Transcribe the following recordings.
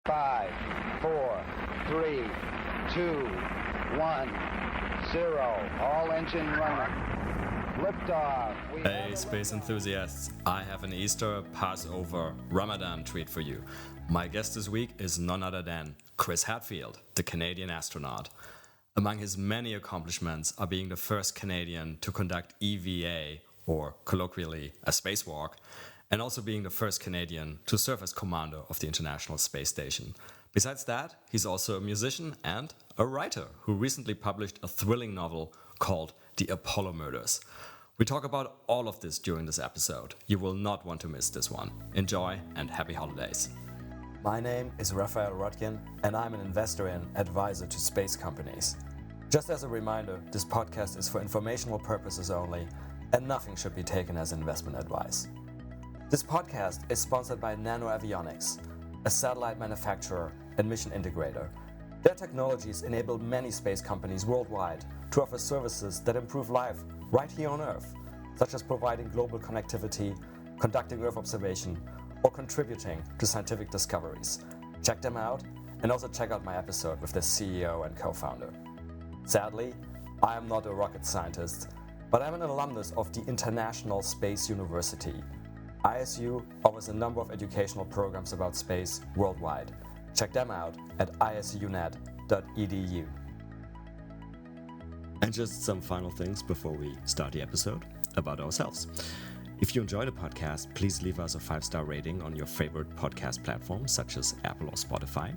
5, 4, 3, 2, 1, 0. All engine running. Liftoff. Hey, space enthusiasts. I have an Easter, Passover, Ramadan treat for you. My guest this week is none other than Chris Hadfield, the Canadian astronaut. Among his many accomplishments are being the first Canadian to conduct EVA, or colloquially, a spacewalk, and also being the first Canadian to serve as commander of the International Space Station. Besides that, he's also a musician and a writer who recently published a thrilling novel called The Apollo Murders. We talk about all of this during this episode. You will not want to miss this one. Enjoy and happy holidays. My name is Raphael Rodkin, and I'm an investor and advisor to space companies. Just as a reminder, this podcast is for informational purposes only, and nothing should be taken as investment advice. This podcast is sponsored by Nano Avionics, a satellite manufacturer and mission integrator. Their technologies enable many space companies worldwide to offer services that improve life right here on Earth, such as providing global connectivity, conducting Earth observation, or contributing to scientific discoveries. Check them out, and also check out my episode with their CEO and co-founder. Sadly, I am not a rocket scientist, but I'm an alumnus of the International Space University. ISU offers a number of educational programs about space worldwide. Check them out at isunet.edu. And just some final things before we start the episode about ourselves. If you enjoy the podcast, please leave us a 5-star rating on your favorite podcast platforms such as Apple or Spotify.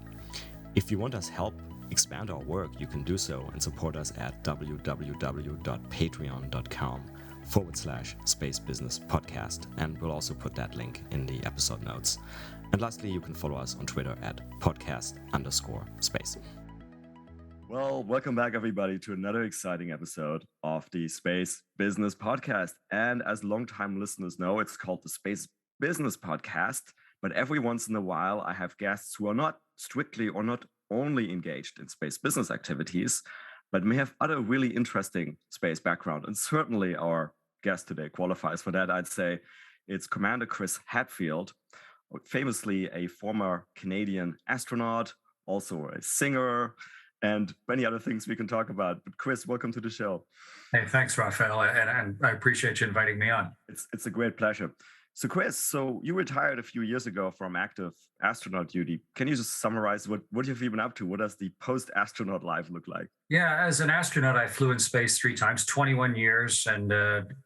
If you want us help expand our work, you can do so and support us at www.patreon.com/Space Business Podcast, and we'll also put that link in the episode notes. And lastly, you can follow us on Twitter at podcast_space. Well, welcome back, everybody, to another exciting episode of the Space Business Podcast. And as longtime listeners know, it's called the Space Business Podcast. But every once in a while, I have guests who are not strictly or not only engaged in space business activities, but may have other really interesting space background. And certainly our guest today qualifies for that. I'd say it's Commander Chris Hadfield, famously a former Canadian astronaut, also a singer, and many other things we can talk about. But Chris, welcome to the show. Hey, thanks, Raphael, and I appreciate you inviting me on. It's a great pleasure. So Chris, you retired a few years ago from active astronaut duty. Can you just summarize what you've been up to? What does the post-astronaut life look like? Yeah, as an astronaut, I flew in space 3 times, 21 years, and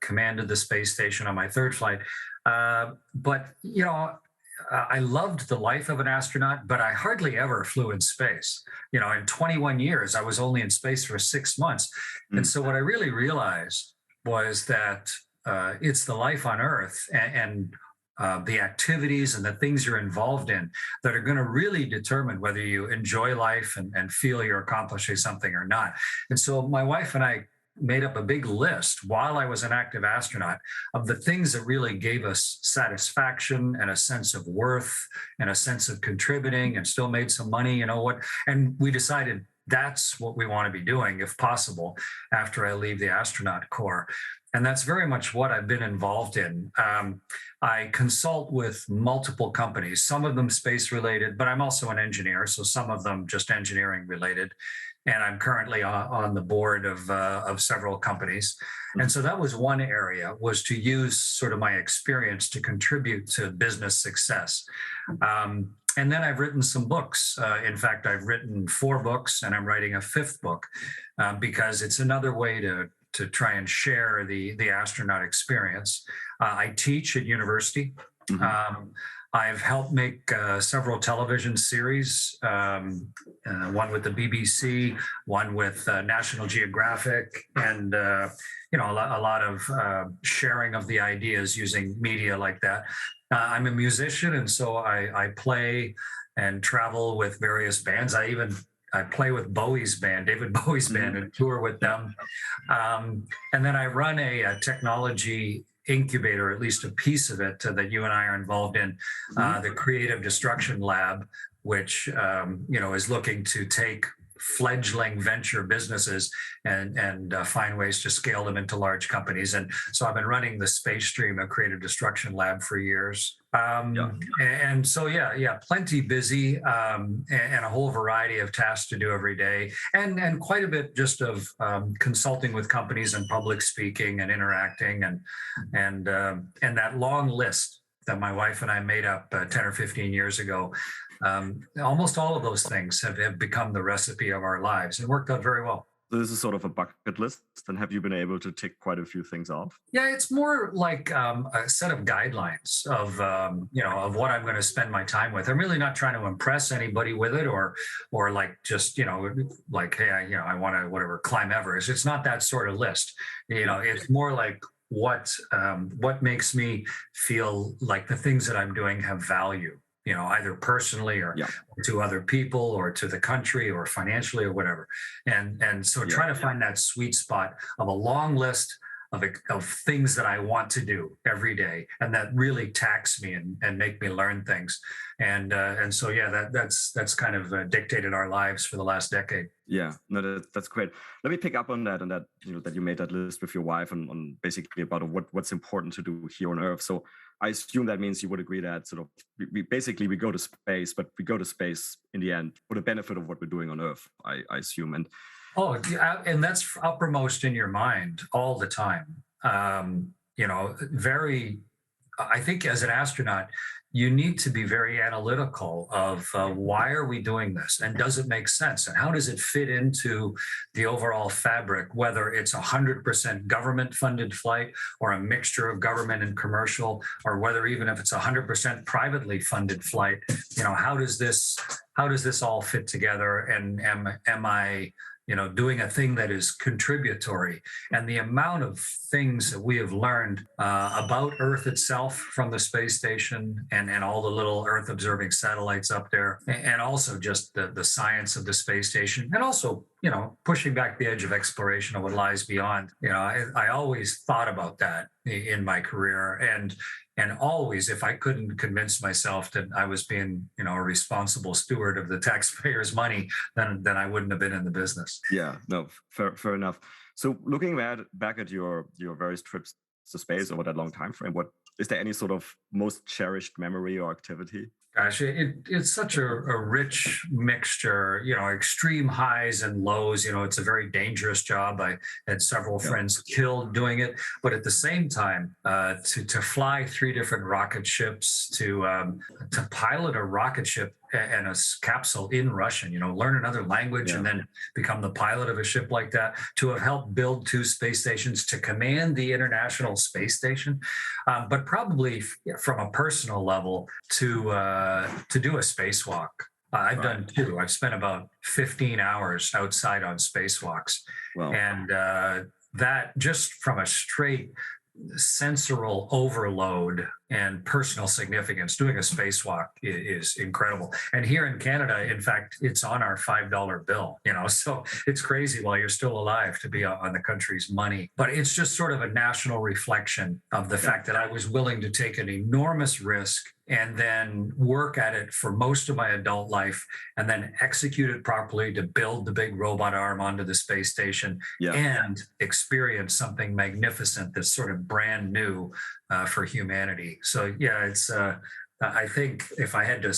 commanded the space station on my 3rd flight. But, you know, I loved the life of an astronaut, but I hardly ever flew in space. You know, in 21 years, I was only in space for 6 months. And so what I really realized was that it's the life on Earth and the activities and the things you're involved in that are going to really determine whether you enjoy life and feel you're accomplishing something or not. And so my wife and I made up a big list while I was an active astronaut of the things that really gave us satisfaction and a sense of worth and a sense of contributing and still made some money, you know what? And we decided that's what we want to be doing, if possible, after I leave the astronaut corps. And that's very much what I've been involved in. I consult with multiple companies, some of them space related, but I'm also an engineer, so some of them just engineering related. And I'm currently on the board of several companies. And so that was one area, was to use sort of my experience to contribute to business success. And then I've written some books. In fact, I've written 4 books, and I'm writing a 5th book because it's another way to try and share the astronaut experience. I teach at university. I've helped make several television series, one with the BBC, one with National Geographic, and you know, a lot of sharing of the ideas using media like that. I'm a musician, and so I play and travel with various bands. I play with Bowie's band, David Bowie's band, and tour with them. And then I run a technology incubator, at least a piece of it that you and I are involved in, the Creative Destruction Lab, which you know, is looking to take fledgling venture businesses and find ways to scale them into large companies. And so I've been running the Space Stream, a creative destruction lab, for years. And so, plenty busy, and a whole variety of tasks to do every day, and quite a bit just of consulting with companies and public speaking and interacting, and that long list that my wife and I made up 10 or 15 years ago. Almost all of those things have become the recipe of our lives and worked out very well. So this is sort of a bucket list, and have you been able to tick quite a few things off? Yeah, it's more like a set of guidelines of of what I'm going to spend my time with. I'm really not trying to impress anybody with it, or like just like, hey, I want to whatever climb Everest. It's not that sort of list. It's more like what makes me feel like the things that I'm doing have value. Either personally or to other people or to the country or financially or whatever. And so trying to find that sweet spot of a long list of things that I want to do every day and that really tax me and make me learn things. And so, that's kind of dictated our lives for the last decade. Yeah, no, that's great. Let me pick up on that, and that that you made that list with your wife on basically about what's important to do here on Earth. So I assume that means you would agree that sort of we go to space, but we go to space in the end for the benefit of what we're doing on Earth, I assume. And and that's uppermost in your mind all the time. I think as an astronaut, you need to be very analytical of why are we doing this, and does it make sense, and how does it fit into the overall fabric, whether it's 100% government funded flight or a mixture of government and commercial, or whether even if it's 100% privately funded flight. How does this all fit together, and am I doing a thing that is contributory? And the amount of things that we have learned about Earth itself from the space station and all the little Earth observing satellites up there, and also just the science of the space station, and also, pushing back the edge of exploration of what lies beyond. I always thought about that in my career, and always, if I couldn't convince myself that I was being, a responsible steward of the taxpayers' money, then I wouldn't have been in the business. Yeah, no, fair enough. So looking back at your various trips to space over that long time frame, is there any sort of most cherished memory or activity? Gosh, it's such a rich mixture, extreme highs and lows. It's a very dangerous job. I had several friends killed doing it, but at the same time, to fly 3 different rocket ships, to pilot a rocket ship and a capsule in Russian, learn another language and then become the pilot of a ship like that, to have helped build 2 space stations, to command the International Space Station, but probably from a personal level to do a spacewalk. I've done 2. I've spent about 15 hours outside on spacewalks. Wow. And that just from a straight sensorial overload and personal significance, doing a spacewalk is incredible. And here in Canada, in fact, it's on our $5 bill, so it's crazy while you're still alive to be on the country's money. But it's just sort of a national reflection of the fact that I was willing to take an enormous risk and then work at it for most of my adult life, and then execute it properly to build the big robot arm onto the space station and experience something magnificent that's sort of brand new for humanity. So it's I think if I had to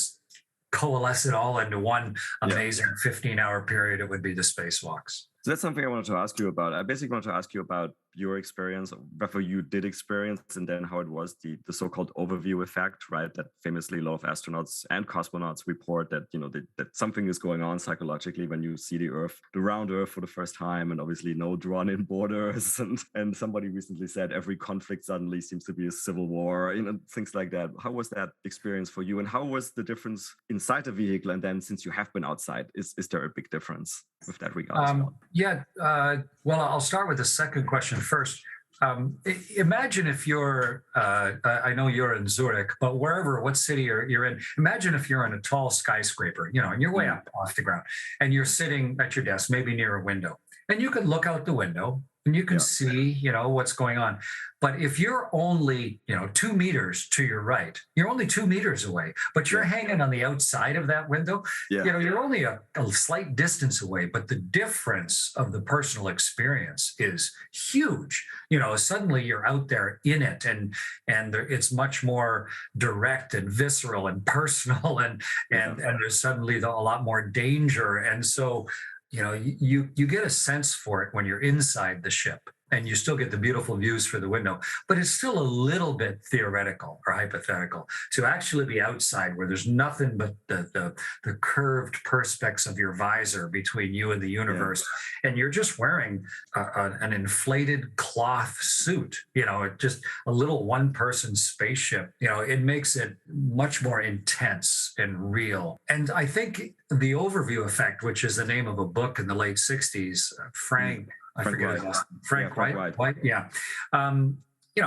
coalesce it all into one amazing 15-hour period, it would be the spacewalks. So that's something I wanted to ask you about. I basically wanted to ask you about your experience, whether you did experience, and then how it was, the so-called overview effect, right? That famously a lot of astronauts and cosmonauts report that, that something is going on psychologically when you see the round Earth for the first time, and obviously no drawn-in borders. And somebody recently said every conflict suddenly seems to be a civil war, things like that. How was that experience for you? And how was the difference inside the vehicle? And then since you have been outside, is there a big difference with that regard? Well, I'll start with the second question first. Imagine if you're, I know you're in Zurich, but what city you're in, imagine if you're in a tall skyscraper, and you're way up off the ground, and you're sitting at your desk, maybe near a window, and you can look out the window and you can see, what's going on. But if you're only, 2 meters to your right, you're only 2 meters away, but you're hanging on the outside of that window, you're only a slight distance away, but the difference of the personal experience is huge. Suddenly you're out there in it, and it's much more direct and visceral and personal, and there's suddenly a lot more danger. And so, you get a sense for it when you're inside the ship, and you still get the beautiful views for the window, but it's still a little bit theoretical or hypothetical to actually be outside where there's nothing but the curved perspex of your visor between you and the universe. And you're just wearing an inflated cloth suit, just a little one-person spaceship. It makes it much more intense and real. And I think the overview effect, which is the name of a book in the late 60s, Frank White. Yeah.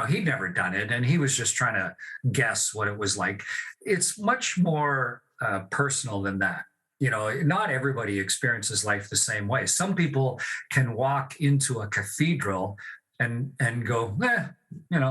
He'd never done it, and he was just trying to guess what it was like. It's much more personal than that. Not everybody experiences life the same way. Some people can walk into a cathedral and go,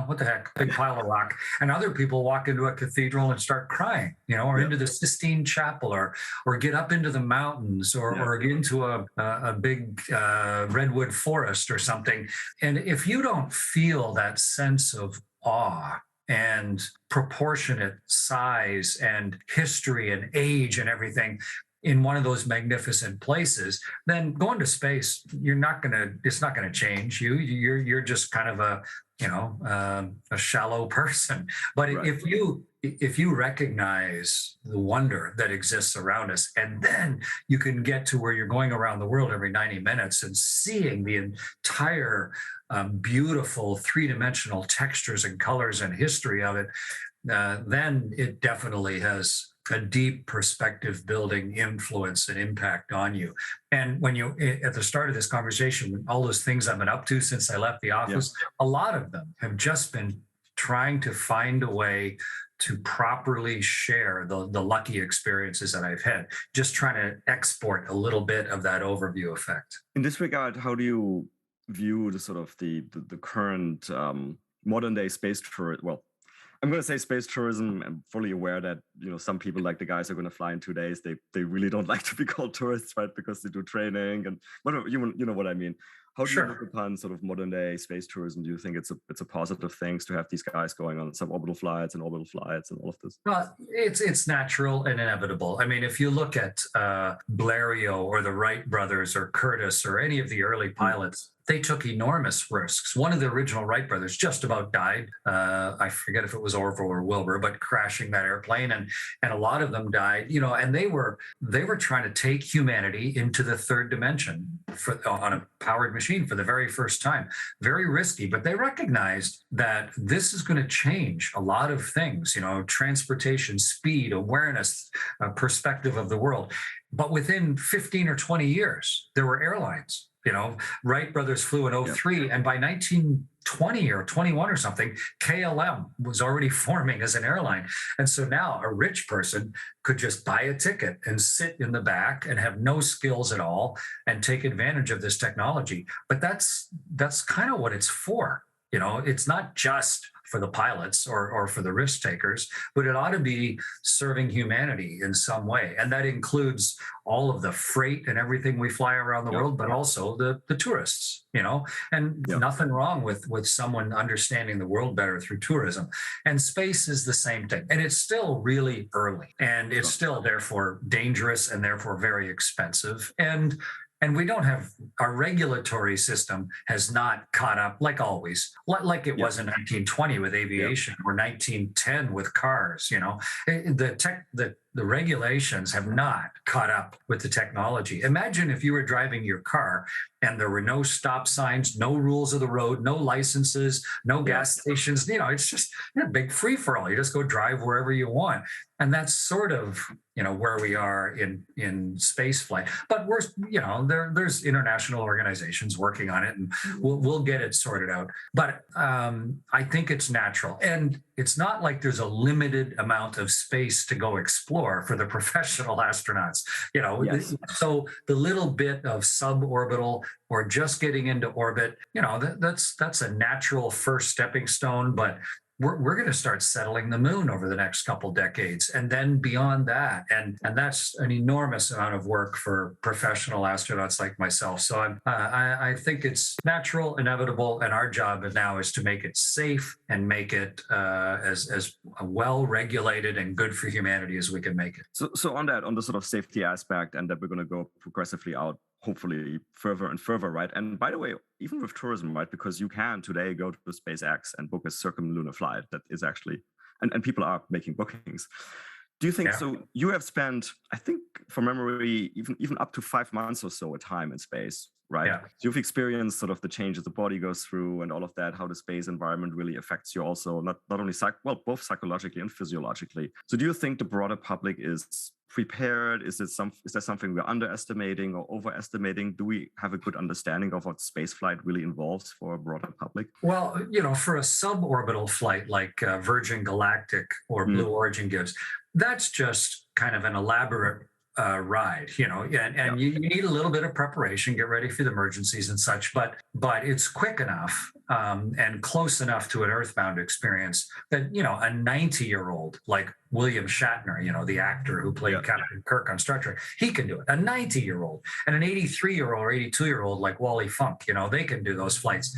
what the heck, big pile of rock. And other people walk into a cathedral and start crying, or into the Sistine Chapel, or get up into the mountains, or get into a big redwood forest or something. And if you don't feel that sense of awe and proportionate size and history and age and everything in one of those magnificent places, then going to space, it's not gonna change you. You're just kind of a shallow person. But if you recognize the wonder that exists around us, and then you can get to where you're going around the world every 90 minutes and seeing the entire beautiful three-dimensional textures and colors and history of it, then it definitely has a deep perspective building influence and impact on you. And when at the start of this conversation, all those things I've been up to since I left the office, a lot of them have just been trying to find a way to properly share the lucky experiences that I've had, just trying to export a little bit of that overview effect. In this regard, how do you view the sort of the current modern day space tourism? Well, I'm going to say space tourism. I'm fully aware that, some people, like the guys who are going to fly in 2 days, they really don't like to be called tourists, right? Because they do training and whatever, you know what I mean. How do you look upon sort of modern day space tourism? Do you think it's a positive thing to have these guys going on suborbital flights and orbital flights and all of this? Well, it's natural and inevitable. I mean, if you look at Blériot or the Wright brothers or Curtiss or any of the early pilots, they took enormous risks. One of the original Wright brothers just about died. I forget if it was Orville or Wilbur, but crashing that airplane, and a lot of them died. And they were trying to take humanity into the third dimension on a powered machine for the very first time. Very risky, but they recognized that this is going to change a lot of things. Transportation, speed, awareness, perspective of the world. But within 15 or 20 years, there were airlines. Wright brothers flew in 2003, and by 1920 or 21 or something, KLM was already forming as an airline. And so now a rich person could just buy a ticket and sit in the back and have no skills at all and take advantage of this technology. But that's kind of what it's for. It's not just for the pilots or for the risk takers, but it ought to be serving humanity in some way. And that includes all of the freight and everything we fly around the world, but also the tourists, and nothing wrong with someone understanding the world better through tourism. And space is the same thing. And it's still really early, and it's still therefore dangerous and therefore very expensive. And we don't have, our regulatory system has not caught up, like always, like it was in 1920 with aviation or 1910 with cars. The regulations have not caught up with the technology. Imagine if you were driving your car and there were no stop signs, no rules of the road, no licenses, no gas stations. It's just a big free for all. You just go drive wherever you want. And that's sort of, where we are in space flight. But we're, there's international organizations working on it, and we'll get it sorted out. But I think it's natural. And it's not like there's a limited amount of space to go explore. store for the professional astronauts. Yes. So the little bit of suborbital or just getting into orbit, that's a natural first stepping stone, but we're going to start settling the moon over the next couple decades, and then beyond that, and that's an enormous amount of work for professional astronauts like myself. So I think it's natural, inevitable, and our job now is to make it safe and make it as well regulated and good for humanity as we can make it. So on the sort of safety aspect, and that we're going to go progressively out, hopefully further and further, right? And by the way, even with tourism, right? Because you can today go to SpaceX and book a circumlunar flight that is actually, and people are making bookings. Do you think so? You have spent, I think, from memory, even up to 5 months or so a time in space, right? Yeah. So you've experienced sort of the changes the body goes through and all of that, how the space environment really affects you also, not only both psychologically and physiologically. So do you think the broader public is prepared? Is there something we're underestimating or overestimating? Do we have a good understanding of what spaceflight really involves for a broader public? Well, for a suborbital flight like Virgin Galactic or Blue Origin gives, that's just kind of an elaborate ride, and you need a little bit of preparation, get ready for the emergencies and such, but it's quick enough and close enough to an earthbound experience that, a 90-year-old like William Shatner, the actor who played Captain Kirk on Star Trek, he can do it. A 90-year-old and an 83-year-old or 82-year-old like Wally Funk, they can do those flights.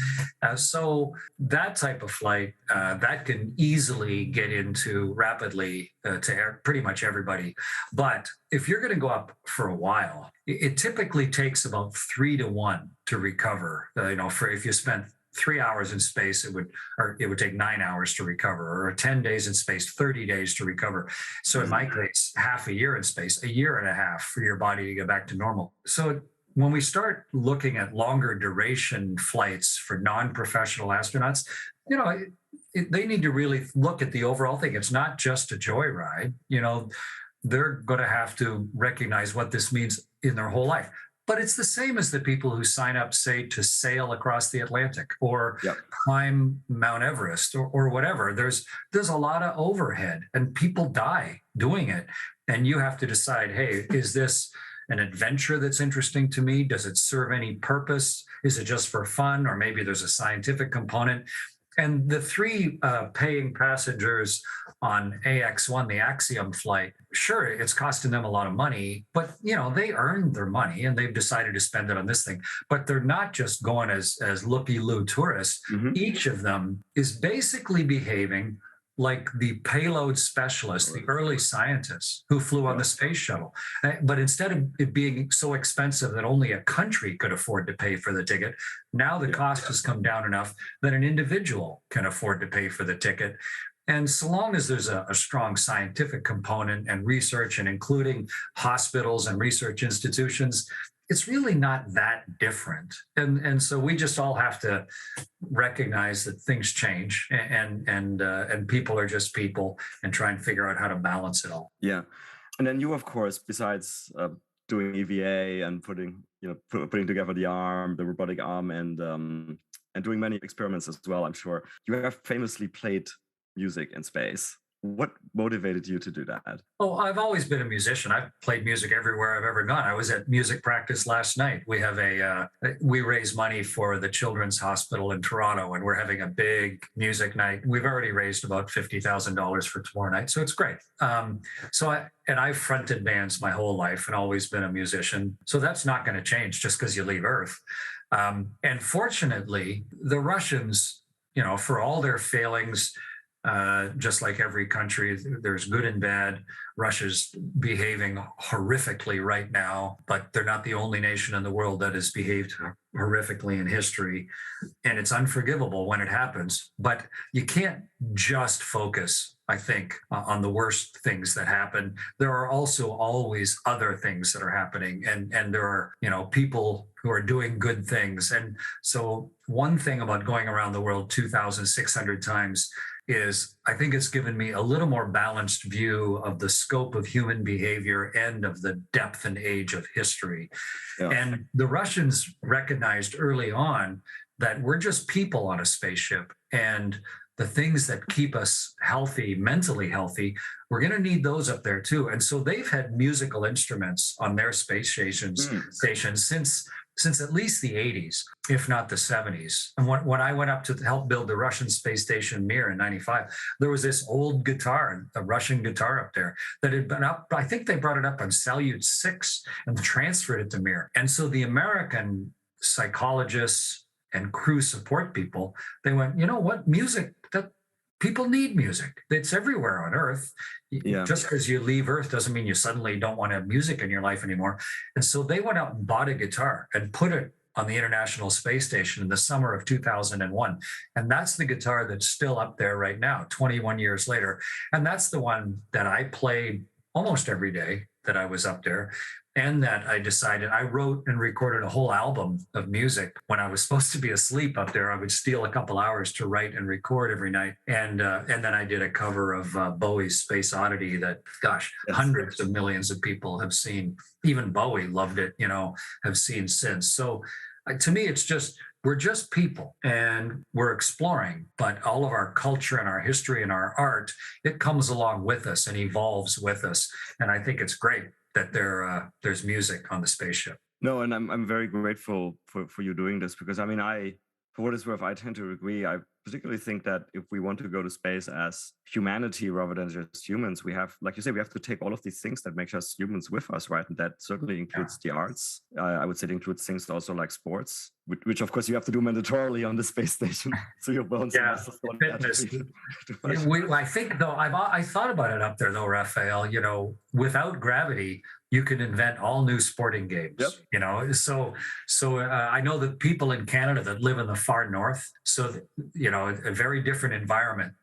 So that type of flight, that can easily get into rapidly to pretty much everybody. But if you're going to go up for a while, it typically takes about 3 to 1 to recover. For if you spent 3 hours in space, it would take 9 hours to recover, or 10 days in space, 30 days to recover. So in my case, half a year in space, a year and a half for your body to get back to normal. So when we start looking at longer duration flights for non-professional astronauts, they need to really look at the overall thing. It's not just a joyride. They're going to have to recognize what this means in their whole life. But it's the same as the people who sign up, say, to sail across the Atlantic or climb Mount Everest or whatever. There's a lot of overhead and people die doing it. And you have to decide, hey, is this an adventure that's interesting to me? Does it serve any purpose? Is it just for fun? Or maybe there's a scientific component. And the 3 paying passengers on AX-1, the Axiom flight, sure, it's costing them a lot of money, but they earned their money and they've decided to spend it on this thing. But they're not just going as looky-loo tourists. Each of them is basically behaving like the payload specialists, the early scientists who flew on the space shuttle. But instead of it being so expensive that only a country could afford to pay for the ticket, now the cost has come down enough that an individual can afford to pay for the ticket. And so long as there's a strong scientific component and research, and including hospitals and research institutions, it's really not that different. And so we just all have to recognize that things change and people are just people, and try and figure out how to balance it all. Yeah. And then you, of course, besides doing EVA and putting together the arm, the robotic arm, and doing many experiments as well, I'm sure you have famously played music in space. What motivated you to do that? Oh, I've always been a musician. I've played music everywhere I've ever gone. I was at music practice last night. We have we raise money for the Children's Hospital in Toronto, and we're having a big music night. We've already raised about $50,000 for tomorrow night, so it's great. I've fronted bands my whole life and always been a musician. So that's not going to change just because you leave Earth. And fortunately, the Russians, for all their failings, just like every country, there's good and bad. Russia's behaving horrifically right now, but they're not the only nation in the world that has behaved horrifically in history. And it's unforgivable when it happens. But you can't just focus, I think, on the worst things that happen. There are also always other things that are happening. And there are, people who are doing good things. And so one thing about going around the world 2,600 times is I think it's given me a little more balanced view of the scope of human behavior and of the depth and age of history. Yeah. And the Russians recognized early on that we're just people on a spaceship, and the things that keep us healthy, mentally healthy, we're going to need those up there too. And so they've had musical instruments on their space stations since at least the 80s, if not the 70s. And when I went up to help build the Russian space station Mir in 95, there was this old guitar, a Russian guitar up there that had been up. I think they brought it up on Salyut 6 and transferred it to Mir. And so the American psychologists and crew support people, they went, you know what, music, that people need music. It's everywhere on Earth. Yeah. Just because you leave Earth doesn't mean you suddenly don't want to have music in your life anymore. And so they went out and bought a guitar and put it on the International Space Station in the summer of 2001. And that's the guitar that's still up there right now, 21 years later. And that's the one that I played almost every day that I was up there. And that I wrote and recorded a whole album of music. When I was supposed to be asleep up there, I would steal a couple hours to write and record every night. And then I did a cover of Bowie's Space Oddity that, gosh, hundreds of millions of people have seen. Even Bowie loved it, have seen since. So to me, it's just, we're just people and we're exploring, but all of our culture and our history and our art, it comes along with us and evolves with us. And I think it's great that there's music on the spaceship. No, and I'm very grateful for you doing this, because for what it's worth, I tend to agree. I particularly think that if we want to go to space as humanity rather than just humans, we have, like you say, we have to take all of these things that make us humans with us, right? And that certainly includes the arts. I would say it includes things also like sports, which of course you have to do mandatorily on the space station. So your bones and muscles don't fitness. I think though, I thought about it up there though, Raphael, without gravity, you can invent all new sporting games, so I know that people in Canada that live in the far north, so, a very different environment,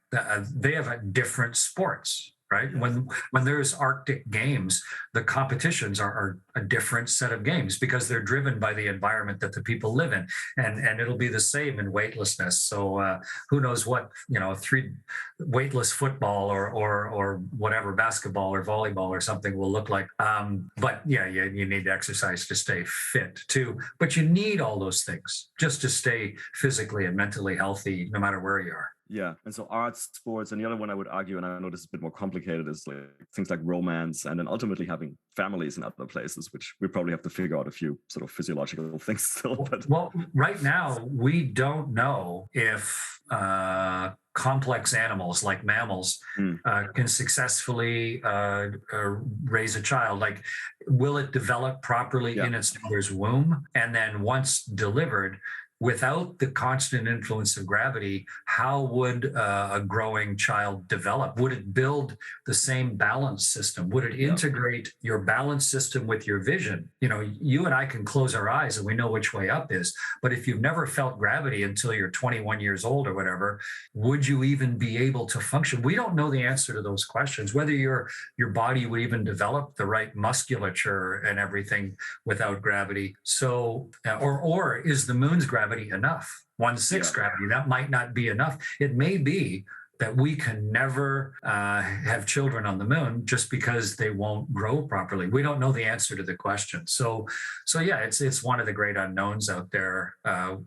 they have different sports, right? When there's Arctic games, the competitions are a different set of games because they're driven by the environment that the people live in, and it'll be the same in weightlessness. So who knows what weightless football or whatever, basketball or volleyball or something will look like. But yeah, you need exercise to stay fit too. But you need all those things just to stay physically and mentally healthy, no matter where you are. Yeah. And so arts, sports, and the other one I would argue, and I know this is a bit more complicated, is like things like romance, and then ultimately having families in other places, which we probably have to figure out a few sort of physiological things still. But well, right now, we don't know if complex animals like mammals can successfully raise a child. Like, will it develop properly in its mother's womb? And then once delivered, without the constant influence of gravity, how would a growing child develop? Would it build the same balance system? Would it integrate your balance system with your vision? You and I can close our eyes and we know which way up is. But if you've never felt gravity until you're 21 years old or whatever, would you even be able to function? We don't know the answer to those questions, whether your body would even develop the right musculature and everything without gravity. So, or is the moon's gravity enough? 1/6 gravity, that might not be enough. It may be that we can never have children on the moon just because they won't grow properly. We don't know the answer to the question. So yeah, it's one of the great unknowns out there,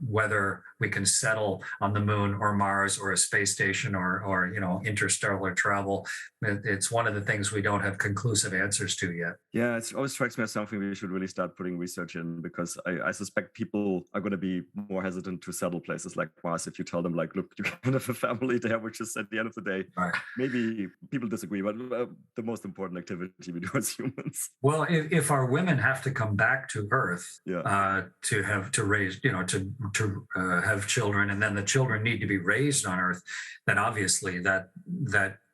whether we can settle on the moon or Mars or a space station or interstellar travel. It's one of the things we don't have conclusive answers to yet. Yeah, it always strikes me as something we should really start putting research in, because I suspect people are going to be more hesitant to settle places like Mars if you tell them, like, look, you can have a family there, which is at the end of the day, maybe people disagree, but the most important activity we do as humans. Well, if our women have to come back to Earth to raise, to have children, and then the children need to be raised on Earth, then obviously that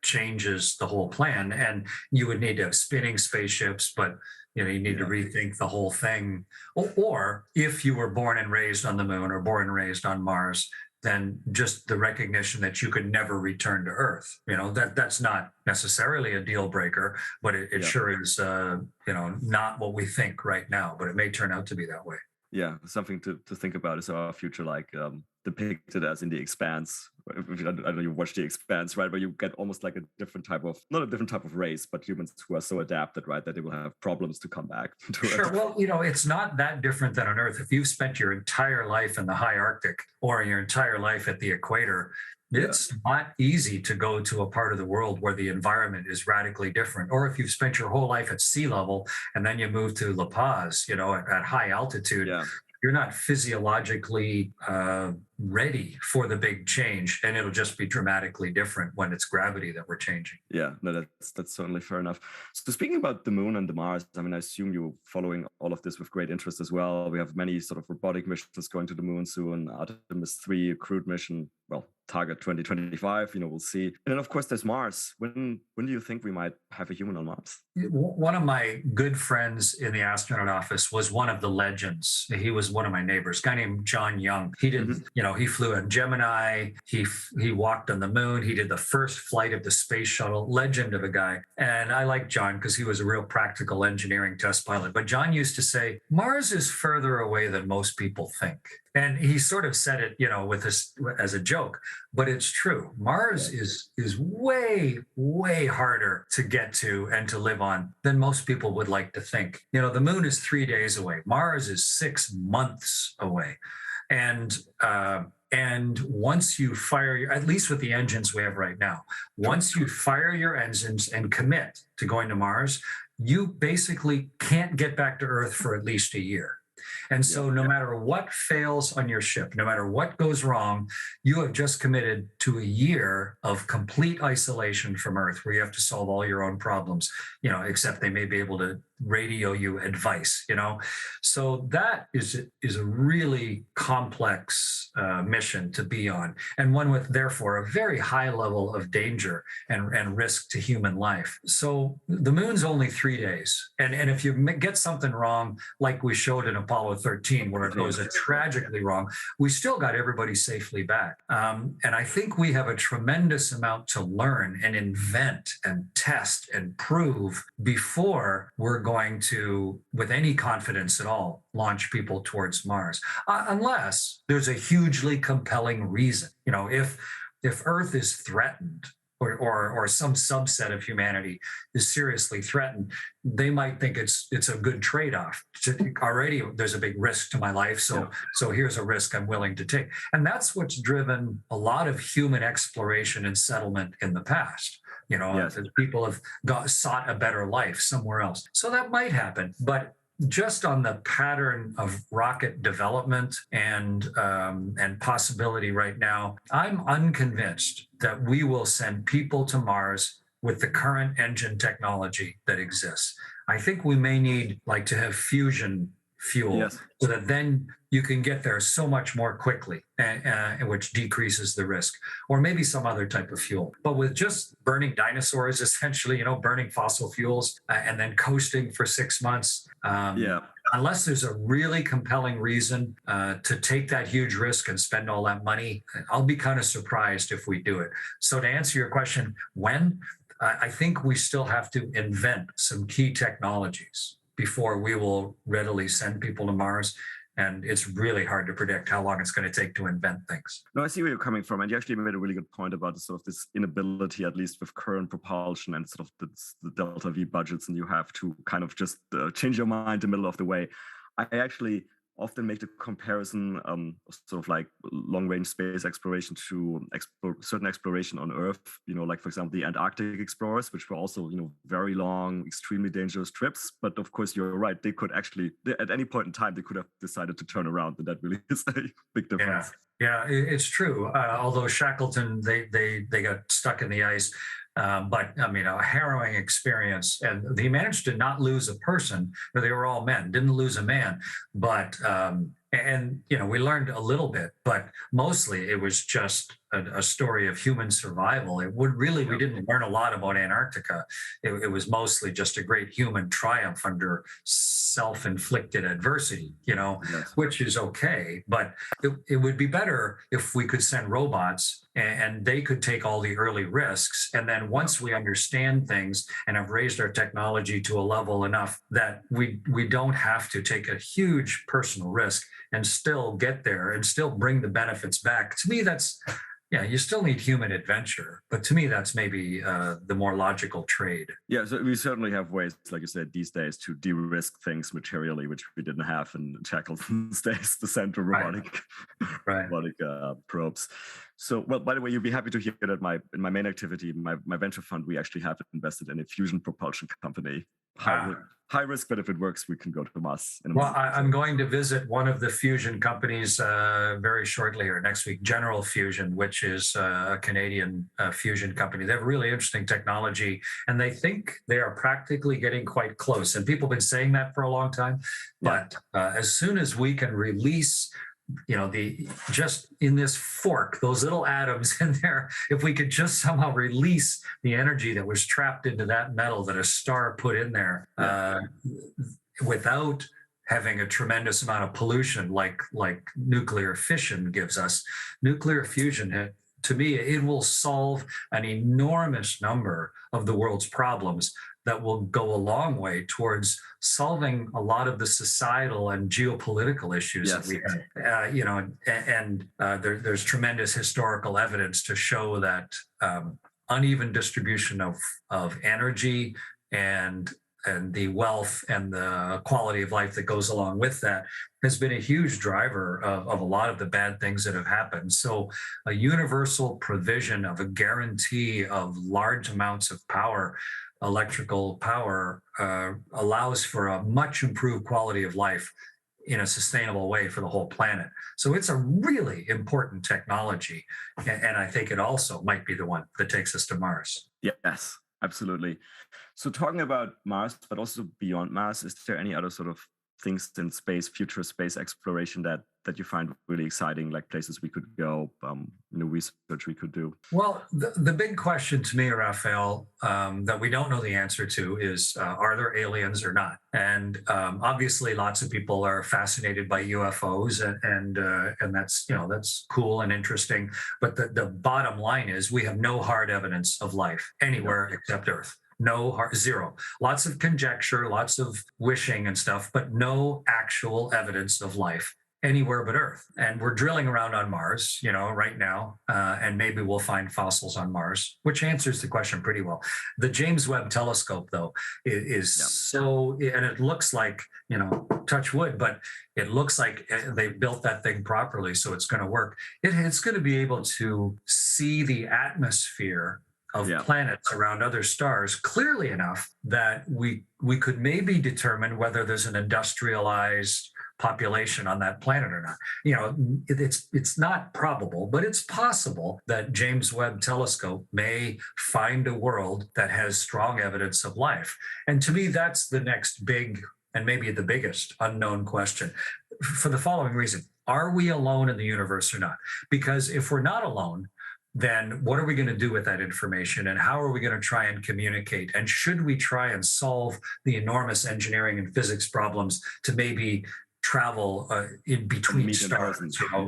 changes the whole plan. And you would need to have spinning spaceships, but you need to rethink the whole thing. Or if you were born and raised on the moon or born and raised on Mars, then just the recognition that you could never return to Earth. That's not necessarily a deal breaker, but it sure is, not what we think right now, but it may turn out to be that way. Yeah, something to think about is our future, like depicted as in The Expanse. I don't know, you watch The Expanse, right? Where you get almost like not a different type of race, but humans who are so adapted, right, that they will have problems to come back to Sure. Earth. Well, it's not that different than on Earth. If you've spent your entire life in the high Arctic or your entire life at the equator, It's not easy to go to a part of the world where the environment is radically different. Or if you've spent your whole life at sea level and then you move to La Paz, at high altitude, you're not physiologically ready for the big change, and it'll just be dramatically different when it's gravity that we're changing. Yeah, no, that's certainly fair enough. So speaking about the moon and the Mars, I mean, I assume you're following all of this with great interest as well. We have many sort of robotic missions going to the moon soon. Artemis 3 a crewed mission, well, target 2025, we'll see. And then of course there's Mars. When do you think we might have a human on Mars? One of my good friends in the astronaut office was one of the legends. He was one of my neighbors, a guy named John Young. He did, he flew in Gemini. He walked on the moon. He did the first flight of the space shuttle. Legend of a guy. And I like John because he was a real practical engineering test pilot. But John used to say, Mars is further away than most people think. And he sort of said it, with this as a joke, but it's true. Mars is way, way harder to get to and to live on than most people would like to think. The moon is 3 days away. Mars is 6 months away. And once you fire at least with the engines we have right now, once you fire your engines and commit to going to Mars, you basically can't get back to Earth for at least a year. And so no matter what fails on your ship, no matter what goes wrong, you have just committed to a year of complete isolation from Earth where you have to solve all your own problems, except they may be able to radio you advice, So that is a really complex mission to be on, and one with therefore a very high level of danger and risk to human life. So the moon's only 3 days. And if you get something wrong, like we showed in Apollo 13, where it goes tragically wrong, we still got everybody safely back. And I think we have a tremendous amount to learn and invent and test and prove before we're going to, with any confidence at all, launch people towards Mars, unless there's a hugely compelling reason. If Earth is threatened, or some subset of humanity is seriously threatened, they might think it's a good trade-off. Already there's a big risk to my life, so here's a risk I'm willing to take. And that's what's driven a lot of human exploration and settlement in the past. People have sought a better life somewhere else. So that might happen, but just on the pattern of rocket development and possibility right now, I'm unconvinced that we will send people to Mars with the current engine technology that exists. I think we may need to have fusion fuel so that then you can get there so much more quickly, which decreases the risk, or maybe some other type of fuel. But with just burning dinosaurs, essentially, burning fossil fuels and then coasting for 6 months, unless there's a really compelling reason to take that huge risk and spend all that money, I'll be kind of surprised if we do it. So to answer your question, when? I think we still have to invent some key technologies before we will readily send people to Mars. And it's really hard to predict how long it's going to take to invent things. No, I see where you're coming from. And you actually made a really good point about this inability, at least with current propulsion and the Delta V budgets, and you have to kind of just change your mind in the middle of the way. I actually often make the comparison long-range space exploration to certain exploration on Earth, like, for example, the Antarctic explorers, which were also, very long, extremely dangerous trips. But of course, you're right. They could actually, at any point in time, they could have decided to turn around. And that really is a big difference. Yeah, it's true. Although Shackleton, they got stuck in the ice. But I mean, a harrowing experience, and he managed to not lose a person. They were all men, didn't lose a man, but we learned a little bit, but mostly it was just a story of human survival. We didn't learn a lot about Antarctica. It was mostly just a great human triumph under self-inflicted adversity, which is okay. But it would be better if we could send robots and they could take all the early risks. And then once we understand things and have raised our technology to a level enough that we don't have to take a huge personal risk and still get there and still bring the benefits back. To me, that's, you still need human adventure, but to me, that's maybe the more logical trade. Yeah, so we certainly have ways, like you said, these days to de-risk things materially, which we didn't have in Shackleton's days, the center robotic probes. So, well, by the way, you'll be happy to hear that in my main activity, my venture fund, we actually have invested in a fusion propulsion company. High risk, but if it works, we can go to Mars. I'm going to visit one of the fusion companies very shortly or next week, General Fusion, which is a Canadian fusion company. They have really interesting technology, and they think they are practically getting quite close. And people have been saying that for a long time. But as soon as we can release just in this fork, those little atoms in there, if we could just somehow release the energy that was trapped into that metal that a star put in there without having a tremendous amount of pollution like nuclear fission gives us, nuclear fusion, to me, it will solve an enormous number of the world's problems that will go a long way towards solving a lot of the societal and geopolitical issues that we have. There's tremendous historical evidence to show that uneven distribution of energy and the wealth and the quality of life that goes along with that has been a huge driver of a lot of the bad things that have happened. So a universal provision of a guarantee of large amounts of power, electrical power, allows for a much improved quality of life in a sustainable way for the whole planet. So it's a really important technology. And I think it also might be the one that takes us to Mars. Yes, absolutely. So talking about Mars, but also beyond Mars, is there any other sort of things in space, future space exploration that you find really exciting, like places we could go, research we could do? Well, the big question to me, Raphael, that we don't know the answer to is, are there aliens or not? And obviously, lots of people are fascinated by UFOs, and that's cool and interesting. But the bottom line is, we have no hard evidence of life anywhere except Earth. Zero. Lots of conjecture, lots of wishing and stuff, but no actual evidence of life anywhere but Earth. And we're drilling around on Mars, right now, and maybe we'll find fossils on Mars, which answers the question pretty well. The James Webb Telescope, though, is so, and it looks like, touch wood, but it looks like they built that thing properly, so it's going to work. It's going to be able to see the atmosphere of planets around other stars clearly enough that we could maybe determine whether there's an industrialized population on that planet or not. It's not probable, but it's possible that James Webb Telescope may find a world that has strong evidence of life. And to me, that's the next big, and maybe the biggest, unknown question, for the following reason. Are we alone in the universe or not? Because if we're not alone, then what are we going to do with that information, and how are we going to try and communicate? And should we try and solve the enormous engineering and physics problems to maybe travel in between stars,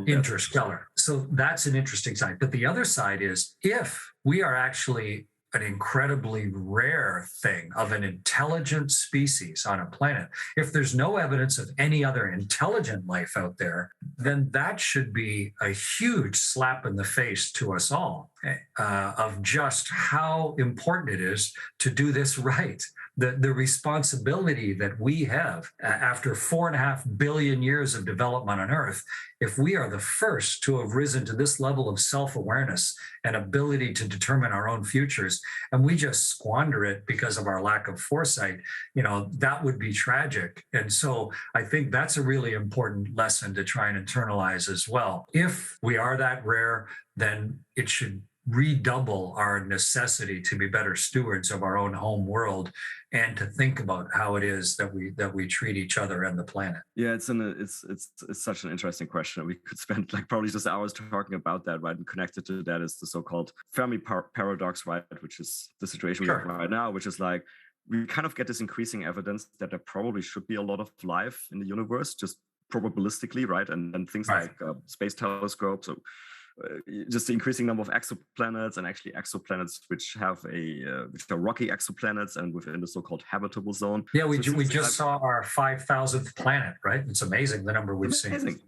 interstellar? So that's an interesting side. But the other side is, if we are actually an incredibly rare thing of an intelligent species on a planet, if there's no evidence of any other intelligent life out there, then that should be a huge slap in the face to us all, of just how important it is to do this right. The responsibility that we have after 4.5 billion years of development on Earth, if we are the first to have risen to this level of self-awareness and ability to determine our own futures, and we just squander it because of our lack of foresight, that would be tragic. And so I think that's a really important lesson to try and internalize as well. If we are that rare, then it should redouble our necessity to be better stewards of our own home world, and to think about how it is that we treat each other and the planet. Yeah, it's such an interesting question. We could spend probably just hours talking about that, right? And connected to that is the so-called Fermi paradox, right? Which is the situation we have right now, which is we kind of get this increasing evidence that there probably should be a lot of life in the universe, just probabilistically, right? And things like space telescopes, or just the increasing number of exoplanets, and actually exoplanets which are rocky exoplanets and within the so-called habitable zone. Yeah, we just saw our 5,000th planet, right? It's amazing the number we've seen.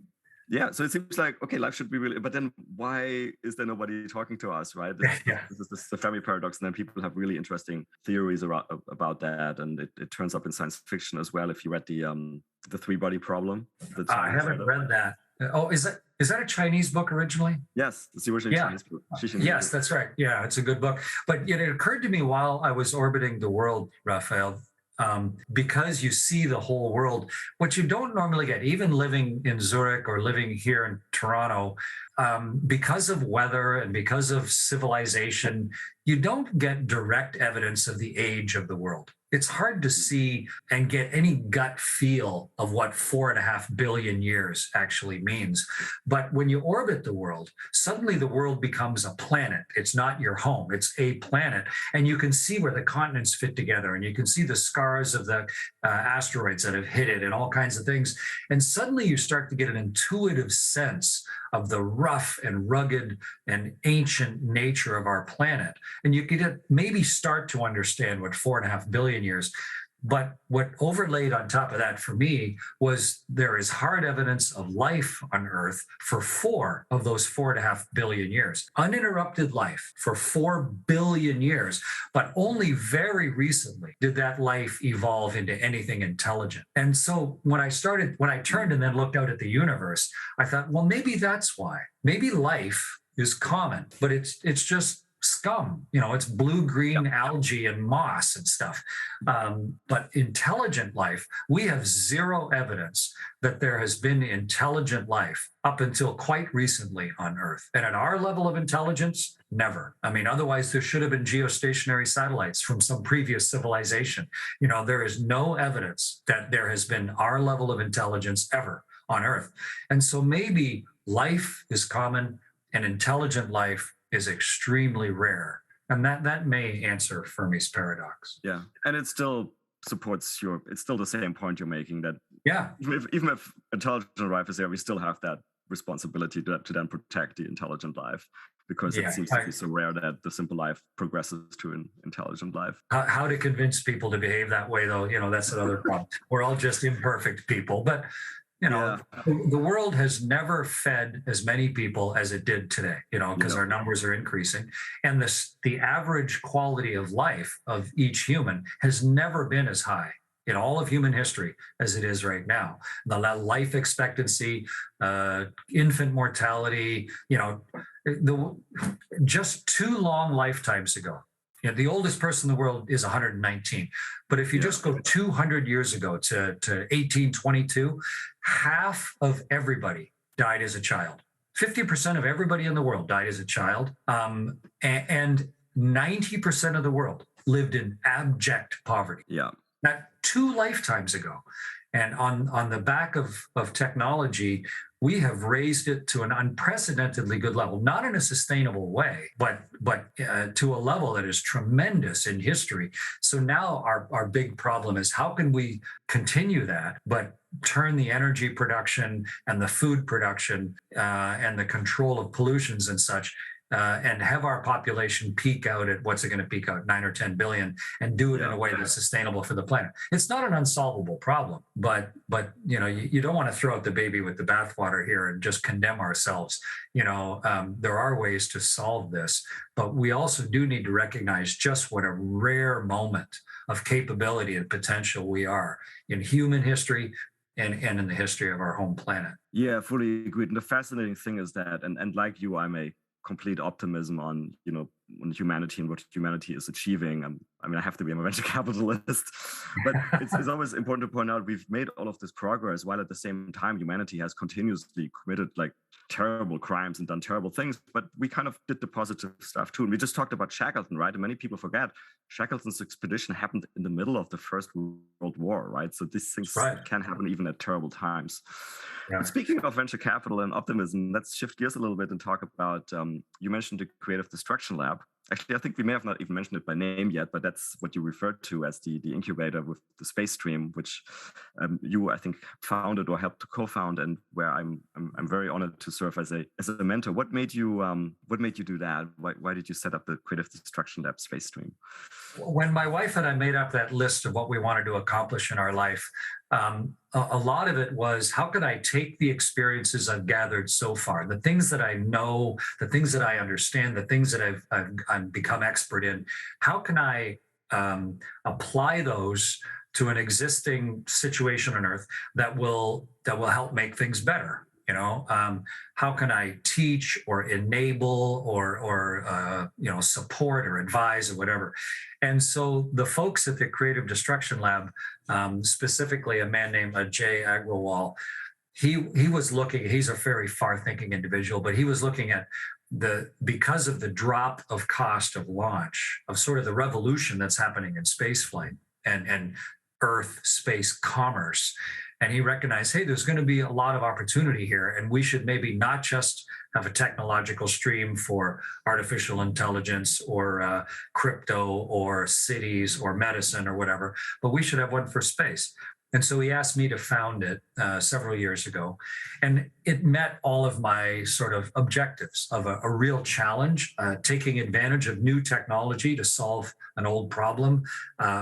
Yeah, so it seems like, okay, life should be really, but then why is there nobody talking to us, right? This is the Fermi paradox, and then people have really interesting theories about that, and it turns up in science fiction as well. If you read the three-body problem. I haven't read that. Oh, is that a Chinese book originally? Yes, it's the original Yeah. Chinese book. Yes, that's right. Yeah, it's a good book. But it occurred to me while I was orbiting the world, Raphael, because you see the whole world, what you don't normally get, even living in Zurich or living here in Toronto, because of weather and because of civilization, you don't get direct evidence of the age of the world. It's hard to see and get any gut feel of what 4.5 billion years actually means. But when you orbit the world, suddenly the world becomes a planet. It's not your home, it's a planet. And you can see where the continents fit together, and you can see the scars of the asteroids that have hit it and all kinds of things. And suddenly you start to get an intuitive sense of the rough and rugged and ancient nature of our planet. And you could maybe start to understand what 4.5 billion years. But what overlaid on top of that for me was there is hard evidence of life on Earth for 4 of those 4.5 billion years. Uninterrupted life for 4 billion years. But only very recently did that life evolve into anything intelligent. And so when I turned and then looked out at the universe, I thought, well, maybe that's why. Maybe life is common, but it's just scum, it's blue-green algae and moss and stuff. But intelligent life, we have zero evidence that there has been intelligent life up until quite recently on Earth. And at our level of intelligence, never. I mean, otherwise there should have been geostationary satellites from some previous civilization. There is no evidence that there has been our level of intelligence ever on Earth. And so maybe life is common and intelligent life is extremely rare. And that may answer Fermi's paradox. Yeah. And it still supports it's still the same point you're making, that even if intelligent life is there, we still have that responsibility to then protect the intelligent life, because it seems to be so rare that the simple life progresses to an intelligent life. How to convince people to behave that way, though, that's another problem. We're all just imperfect people. But the world has never fed as many people as it did today, because our numbers are increasing. And the average quality of life of each human has never been as high in all of human history as it is right now. The life expectancy, infant mortality, just 2 long lifetimes ago. The oldest person in the world is 119. But if you just go 200 years ago to 1822, half of everybody died as a child. 50% of everybody in the world died as a child. And 90% of the world lived in abject poverty. Yeah. That 2 lifetimes ago. And on the back of technology, we have raised it to an unprecedentedly good level, not in a sustainable way, but to a level that is tremendous in history. So now our big problem is, how can we continue that, but turn the energy production and the food production and the control of pollutions and such, and have our population peak out at, what's it going to peak out, 9 or 10 billion, and do it in a way that's sustainable for the planet. It's not an unsolvable problem, but you don't want to throw out the baby with the bathwater here and just condemn ourselves. There are ways to solve this, but we also do need to recognize just what a rare moment of capability and potential we are in human history and in the history of our home planet. Yeah, fully agreed. And the fascinating thing is that, and like you, I'm a complete optimism on on humanity and what humanity is achieving. I have to be, I'm a venture capitalist, but it's always important to point out we've made all of this progress while at the same time humanity has continuously committed terrible crimes and done terrible things, but we kind of did the positive stuff too. And we just talked about Shackleton, right? And many people forget Shackleton's expedition happened in the middle of the First World War, right? So these things can happen even at terrible times. Yeah. But speaking of venture capital and optimism, let's shift gears a little bit and talk about, you mentioned the Creative Destruction Lab. Actually, I think we may have not even mentioned it by name yet, but that's what you referred to as the incubator with the Space Stream, which you, I think, founded or helped to co-found, and where I'm very honored to serve as a mentor. What made you do that? Why did you set up the Creative Destruction Lab Space Stream? When my wife and I made up that list of what we wanted to accomplish in our life, a lot of it was, how could I take the experiences I've gathered so far, the things that I know, the things that I understand, the things that I've become expert in, how can I apply those to an existing situation on Earth that will help make things better? How can I teach or enable or support or advise or whatever? And so the folks at the Creative Destruction Lab, specifically a man named Ajay Agrawal, he was looking. He's a very far-thinking individual, but he was looking at because of the drop of cost of launch, of sort of the revolution that's happening in spaceflight and Earth space commerce. And he recognized, hey, there's going to be a lot of opportunity here, and we should maybe not just have a technological stream for artificial intelligence or crypto or cities or medicine or whatever, but we should have one for space. And so he asked me to found it several years ago. And it met all of my sort of objectives of a real challenge, taking advantage of new technology to solve an old problem,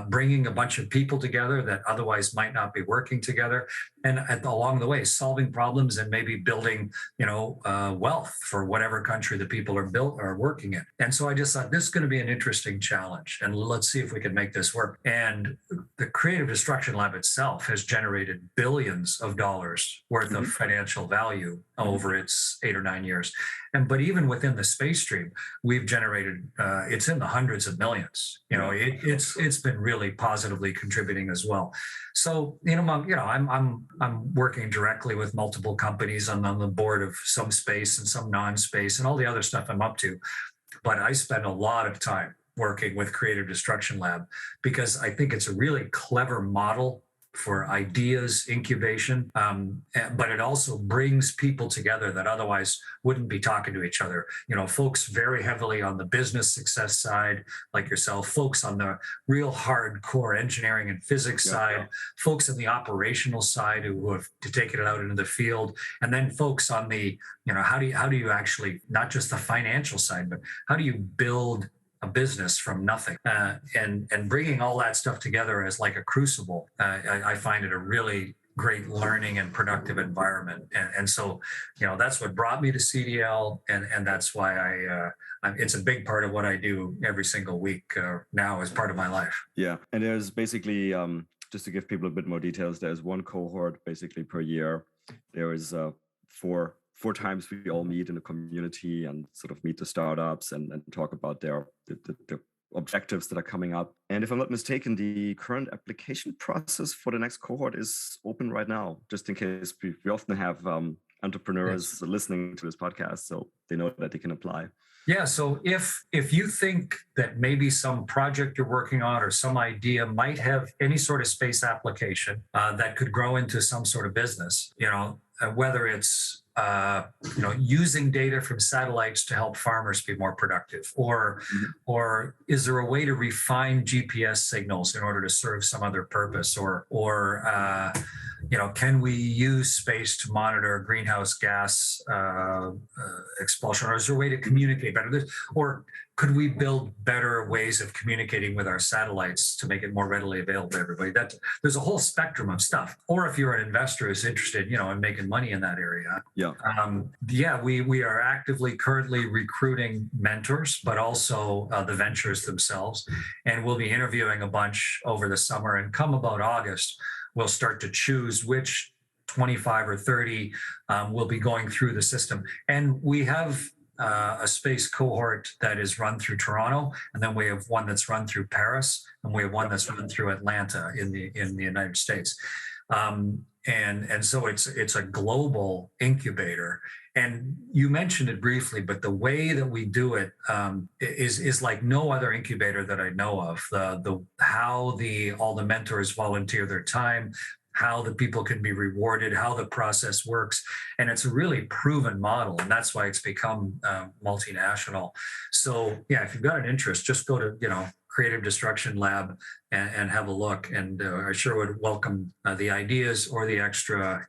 bringing a bunch of people together that otherwise might not be working together. And along the way, solving problems and maybe building, wealth for whatever country the people are working in. And so I just thought, this is going to be an interesting challenge, and let's see if we can make this work. And the Creative Destruction Lab itself has generated billions of dollars worth of financial value over its 8 or 9 years. But even within the space stream, we've generated, it's in the hundreds of millions. It's been really positively contributing as well. So, I'm working directly with multiple companies. I'm on the board of some space and some non-space and all the other stuff I'm up to. But I spend a lot of time working with Creative Destruction Lab because I think it's a really clever model for ideas incubation, but it also brings people together that otherwise wouldn't be talking to each other. Folks very heavily on the business success side, like yourself, folks on the real hardcore engineering and physics side, folks on the operational side who have taken it out into the field, and then folks on the, how do you actually, not just the financial side, but how do you build a business from nothing, and bringing all that stuff together as like a crucible. I find it a really great learning and productive environment, and so that's what brought me to CDL, and that's why it's a big part of what I do every single week now as part of my life. Yeah, and there's basically just to give people a bit more details, there's one cohort basically per year. There is four times we all meet in the community and sort of meet the startups and talk about their the objectives that are coming up. And if I'm not mistaken, the current application process for the next cohort is open right now, just in case we often have entrepreneurs listening to this podcast, so they know that they can apply. Yeah, so if you think that maybe some project you're working on or some idea might have any sort of space application that could grow into some sort of business, whether it's using data from satellites to help farmers be more productive, or is there a way to refine GPS signals in order to serve some other purpose, or can we use space to monitor greenhouse gas expulsion, or is there a way to communicate better? Or could we build better ways of communicating with our satellites to make it more readily available to everybody? There's a whole spectrum of stuff. Or if you're an investor who's interested, in making money in that area. We are actively currently recruiting mentors, but also the ventures themselves. And we'll be interviewing a bunch over the summer. And come about August, we'll start to choose which 25 or 30 will be going through the system. And we have a space cohort that is run through Toronto, and then we have one that's run through Paris, and we have one that's run through Atlanta in the United States. And so it's a global incubator. And you mentioned it briefly, but the way that we do it is like no other incubator that I know of. How all the mentors volunteer their time, how the people can be rewarded, how the process works. And it's a really proven model, and that's why it's become multinational. So yeah, if you've got an interest, just go to, Creative Destruction Lab and have a look. And I sure would welcome the ideas or the extra,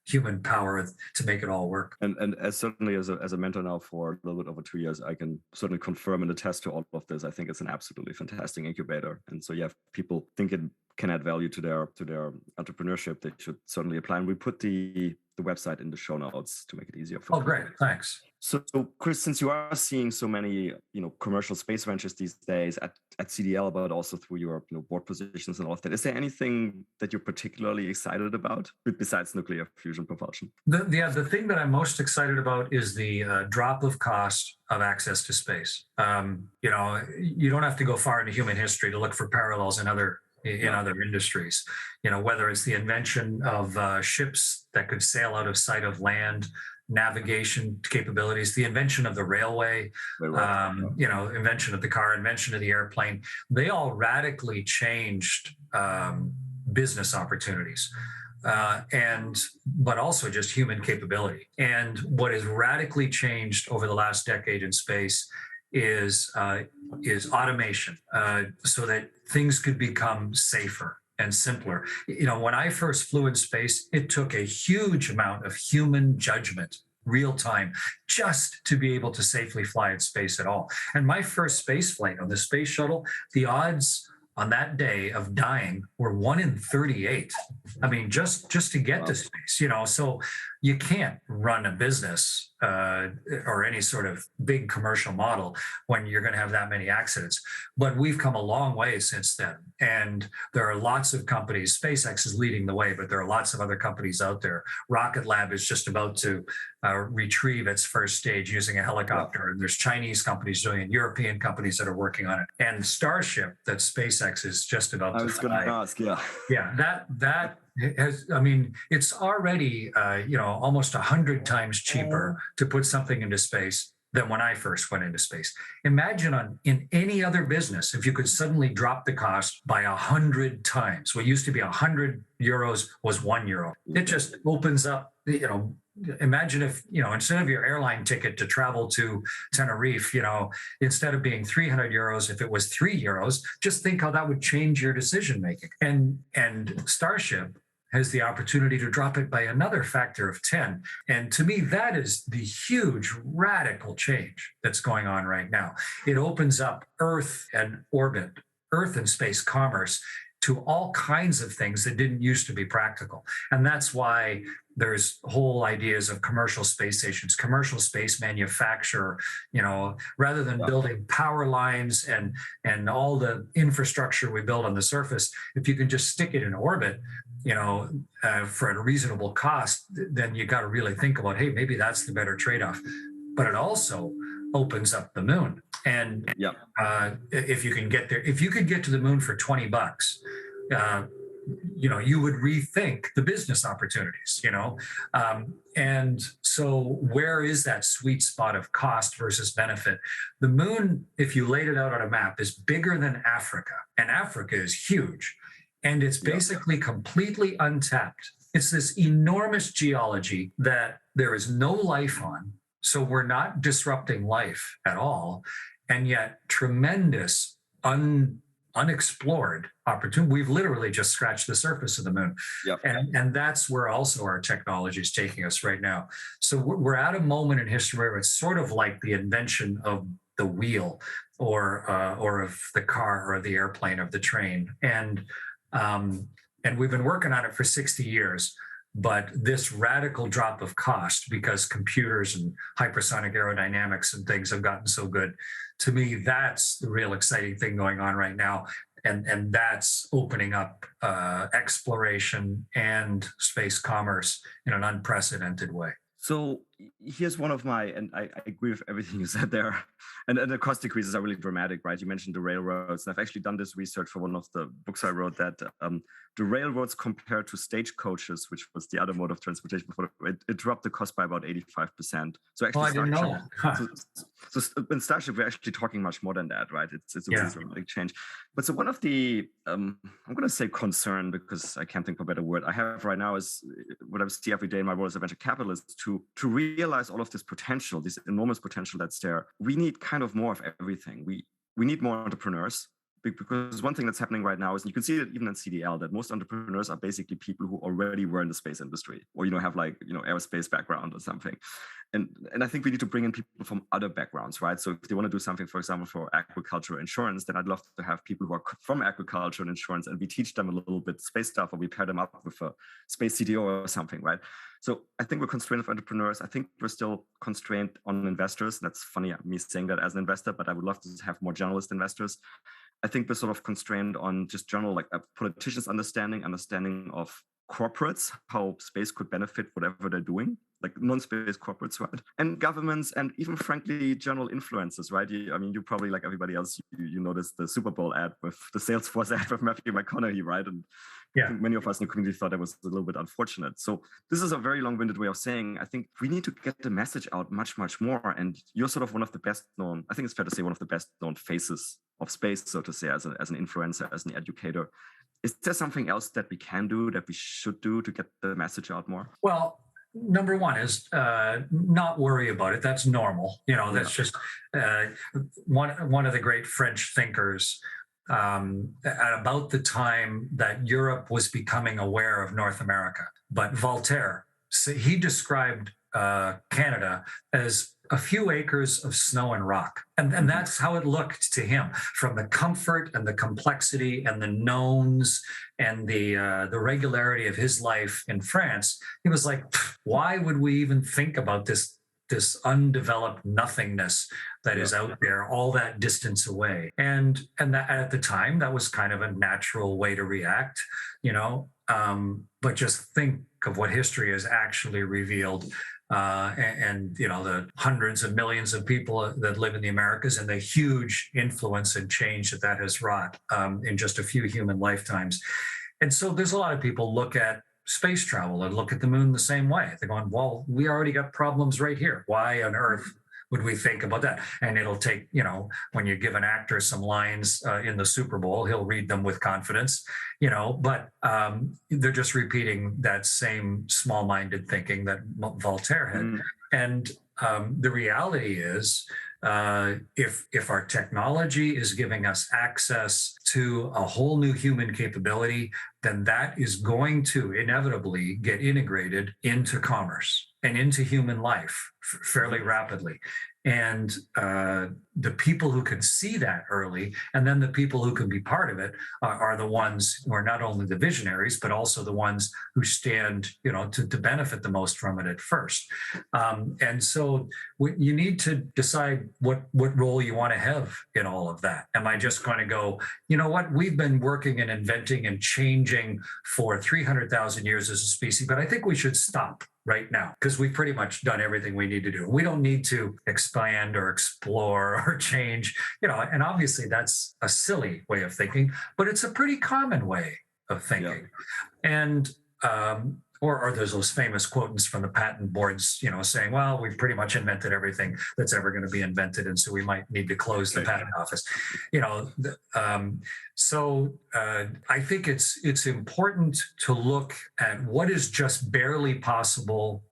human power to make it all work. And as certainly as a mentor now for a little bit over 2 years, I can certainly confirm and attest to all of this. I think it's an absolutely fantastic incubator. And so, if people think it can add value to their entrepreneurship, they should certainly apply. And we put the website in the show notes to make it easier for people. Great. Thanks. So Chris, since you are seeing so many, commercial space ventures these days at CDL, but also through your board positions and all of that. Is there anything that you're particularly excited about besides nuclear fusion propulsion? The thing that I'm most excited about is the drop of cost of access to space. You don't have to go far into human history to look for parallels in other industries. Whether it's the invention of ships that could sail out of sight of land, navigation capabilities, the invention of the railway, invention of the car, invention of the airplane, they all radically changed business opportunities. But also just human capability. And what has radically changed over the last decade in space is automation, so that things could become safer and simpler. When I first flew in space, it took a huge amount of human judgment, real time, just to be able to safely fly in space at all. And my first space flight on the space shuttle, the odds on that day of dying were 1 in 38. I mean, just to get to space, so you can't run a business or any sort of big commercial model when you're going to have that many accidents. But we've come a long way since then. And there are lots of companies. SpaceX is leading the way, but there are lots of other companies out there. Rocket Lab is just about to retrieve its first stage using a helicopter. And there's Chinese companies doing it, European companies that are working on it. And Starship that SpaceX is just about to I was going to ask, yeah. Yeah, that has, it's already, almost 100 times cheaper to put something into space than when I first went into space. Imagine in any other business, if you could suddenly drop the cost by 100 times. What used to be 100 euros was €1. It just opens up, imagine if, instead of your airline ticket to travel to Tenerife, instead of being 300 euros, if it was €3, just think how that would change your decision making. And Starship has the opportunity to drop it by another factor of 10. And to me, that is the huge radical change that's going on right now. It opens up Earth and orbit, Earth and space commerce to all kinds of things that didn't used to be practical. And that's why there's whole ideas of commercial space stations, commercial space manufacture, rather than building power lines and all the infrastructure we build on the surface. If you can just stick it in orbit, for a reasonable cost, then you got to really think about, hey, maybe that's the better trade-off. But it also opens up the moon. And if you can get there, if you could get to the moon for $20, you would rethink the business opportunities, and so where is that sweet spot of cost versus benefit? The moon, if you laid it out on a map, is bigger than Africa, and Africa is huge, and it's basically completely untapped. It's this enormous geology that there is no life on, so we're not disrupting life at all, and yet tremendous unexplored opportunity. We've literally just scratched the surface of the moon. And that's where also our technology is taking us right now. So we're at a moment in history where it's sort of like the invention of the wheel or of the car or the airplane or the train. And we've been working on it for 60 years. But this radical drop of cost, because computers and hypersonic aerodynamics and things have gotten so good, to me, that's the real exciting thing going on right now. And that's opening up exploration and space commerce in an unprecedented way. So here's one of my, and I agree with everything you said there. And the cost decreases are really dramatic, right? You mentioned the railroads. And I've actually done this research for one of the books I wrote that the railroads compared to stagecoaches, which was the other mode of transportation before, it dropped the cost by about 85%. So actually, I didn't know that. So in Starship, we're actually talking much more than that, right? It's a really dramatic change. But so one of the, I'm going to say concern, because I can't think of a better word I have right now, is what I see every day in my role as a venture capitalist, to realize all of this potential, this enormous potential that's there. We need kind of more of everything. We need more entrepreneurs, because one thing that's happening right now is, and you can see it even in CDL, that most entrepreneurs are basically people who already were in the space industry, or have aerospace background or something. And I think we need to bring in people from other backgrounds, right? So if they want to do something, for example, for agriculture or insurance, then I'd love to have people who are from agriculture and insurance, and we teach them a little bit space stuff, or we pair them up with a space CDO or something, right? So I think we're constrained of entrepreneurs. I think we're still constrained on investors. That's funny, me saying that as an investor, but I would love to have more generalist investors. I think we're sort of constrained on just general, like a politician's understanding of corporates, how space could benefit whatever they're doing, like non-space corporates, right? And governments, and even frankly, general influencers, right? You probably, like everybody else, you noticed the Super Bowl ad with the Salesforce ad with Matthew McConaughey, right? And I think many of us in the community thought that was a little bit unfortunate. So this is a very long-winded way of saying, I think we need to get the message out much, much more. And you're sort of one of the best known, I think it's fair to say, one of the best known faces of space, so to say, as an influencer, as an educator. Is there something else that we can do, that we should do to get the message out more? Well, number one is not worry about it. That's normal. That's just one of the great French thinkers at about the time that Europe was becoming aware of North America. But Voltaire, so he described Canada as a few acres of snow and rock. And that's how it looked to him, from the comfort and the complexity and the knowns and the regularity of his life in France. He was like, why would we even think about this undeveloped nothingness that is out there all that distance away? And that at the time, that was kind of a natural way to react, but just think of what history has actually revealed. And the hundreds of millions of people that live in the Americas, and the huge influence and change that has wrought in just a few human lifetimes. And so there's a lot of people look at space travel and look at the moon the same way. They're going, well, we already got problems right here. Why on earth would we think about that? And it'll take, when you give an actor some lines in the Super Bowl, he'll read them with confidence, but they're just repeating that same small-minded thinking that Voltaire had. And the reality is, if our technology is giving us access to a whole new human capability, then that is going to inevitably get integrated into commerce and into human life fairly rapidly. And the people who can see that early, and then the people who can be part of it, are the ones who are not only the visionaries, but also the ones who stand, to benefit the most from it at first. And so you need to decide what role you want to have in all of that. Am I just going to go, what, we've been working and inventing and changing for 300,000 years as a species, but I think we should stop right now, because we've pretty much done everything we need to do. We don't need to expand or explore or change, and obviously that's a silly way of thinking, but it's a pretty common way of thinking. And or there's those famous quotes from the patent boards, saying, well, we've pretty much invented everything that's ever going to be invented, and so we might need to close the patent office. So I think it's important to look at what is just barely possible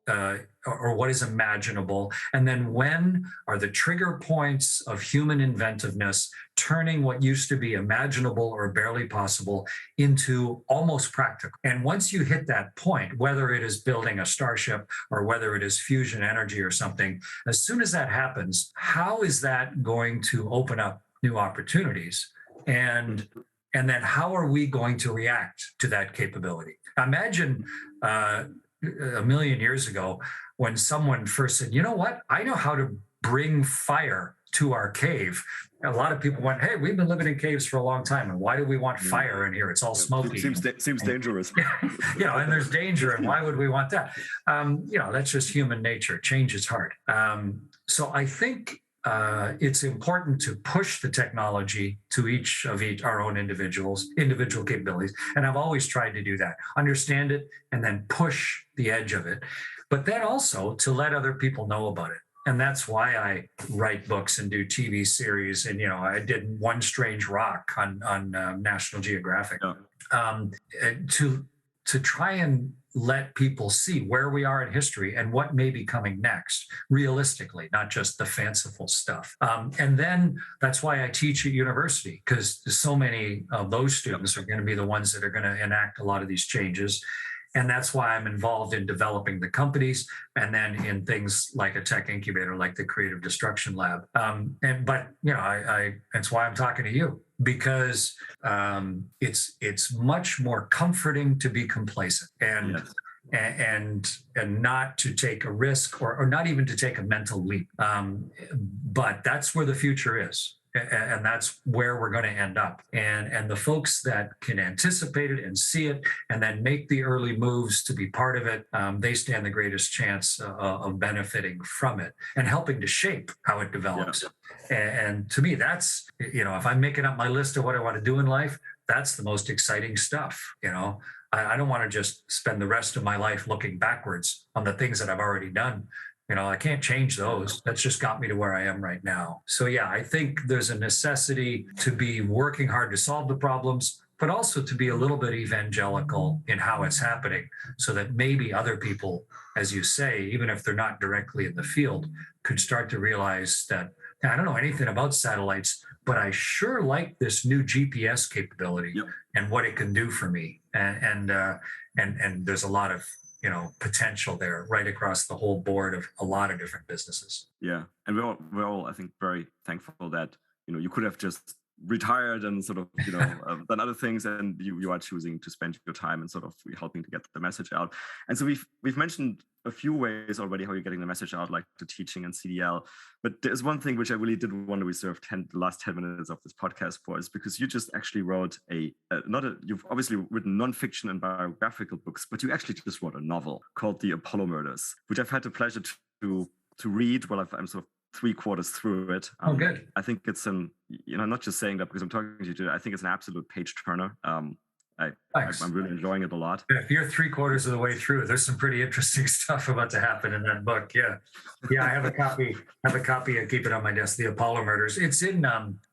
or what is imaginable, and then when are the trigger points of human inventiveness turning what used to be imaginable or barely possible into almost practical. And once you hit that point, whether it is building a starship or whether it is fusion energy or something, as soon as that happens, how is that going to open up new opportunities? And then how are we going to react to that capability? Imagine a million years ago when someone first said, what? I know how to bring fire to our cave. A lot of people went, hey, we've been living in caves for a long time, and why do we want fire in here? It's all smoky. Seems dangerous. And there's danger, and why would we want that? That's just human nature. Change is hard. So I think it's important to push the technology to each our own individual capabilities. And I've always tried to do that, understand it, and then push the edge of it. But then also to let other people know about it. And that's why I write books and do TV series. And, I did One Strange Rock on National Geographic to try and let people see where we are in history and what may be coming next, realistically, not just the fanciful stuff. And then that's why I teach at university, because so many of those students are going to be the ones that are going to enact a lot of these changes. And that's why I'm involved in developing the companies, and then in things like a tech incubator, like the Creative Destruction Lab. But that's why I'm talking to you, because it's much more comforting to be complacent and not to take a risk or not even to take a mental leap. But that's where the future is. And that's where we're going to end up. And the folks that can anticipate it and see it and then make the early moves to be part of it, they stand the greatest chance of benefiting from it and helping to shape how it develops. Yeah. And to me, that's, if I'm making up my list of what I want to do in life, that's the most exciting stuff. I don't want to just spend the rest of my life looking backwards on the things that I've already done. I can't change those. That's just got me to where I am right now. So yeah, I think there's a necessity to be working hard to solve the problems, but also to be a little bit evangelical in how it's happening so that maybe other people, as you say, even if they're not directly in the field, could start to realize that I don't know anything about satellites, but I sure like this new GPS capability and what it can do for me. And there's a lot of potential there right across the whole board of a lot of different businesses. Yeah. And we're all, I think, very thankful that, you could have just retired and sort of, done other things, and you are choosing to spend your time and sort of helping to get the message out. And so we've mentioned a few ways already how you're getting the message out, like the teaching and CDL. But there's one thing which I really did want to reserve the last 10 minutes of this podcast for, is because you just actually wrote you've obviously written nonfiction and biographical books, but you actually just wrote a novel called The Apollo Murders, which I've had the pleasure to read. Well, I'm sort of 3/4 through it. Oh, good. I think it's I'm not just saying that because I'm talking to you today. I think it's an absolute page turner. I'm really enjoying it a lot. If you're 3/4 of the way through, there's some pretty interesting stuff about to happen in that book. Yeah. I have a copy. I keep it on my desk. The Apollo Murders. It's in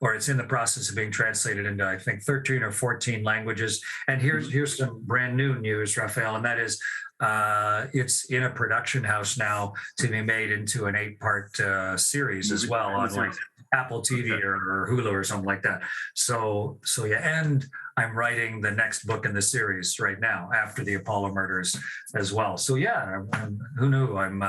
it's in the process of being translated into, I think, 13 or 14 languages. And here's some brand new news, Raphael, and that is it's in a production house now to be made into an 8-part series as well on like Apple TV or Hulu or something like that. So yeah, and I'm writing the next book in the series right now after the Apollo Murders as well. So yeah, who knew? I'm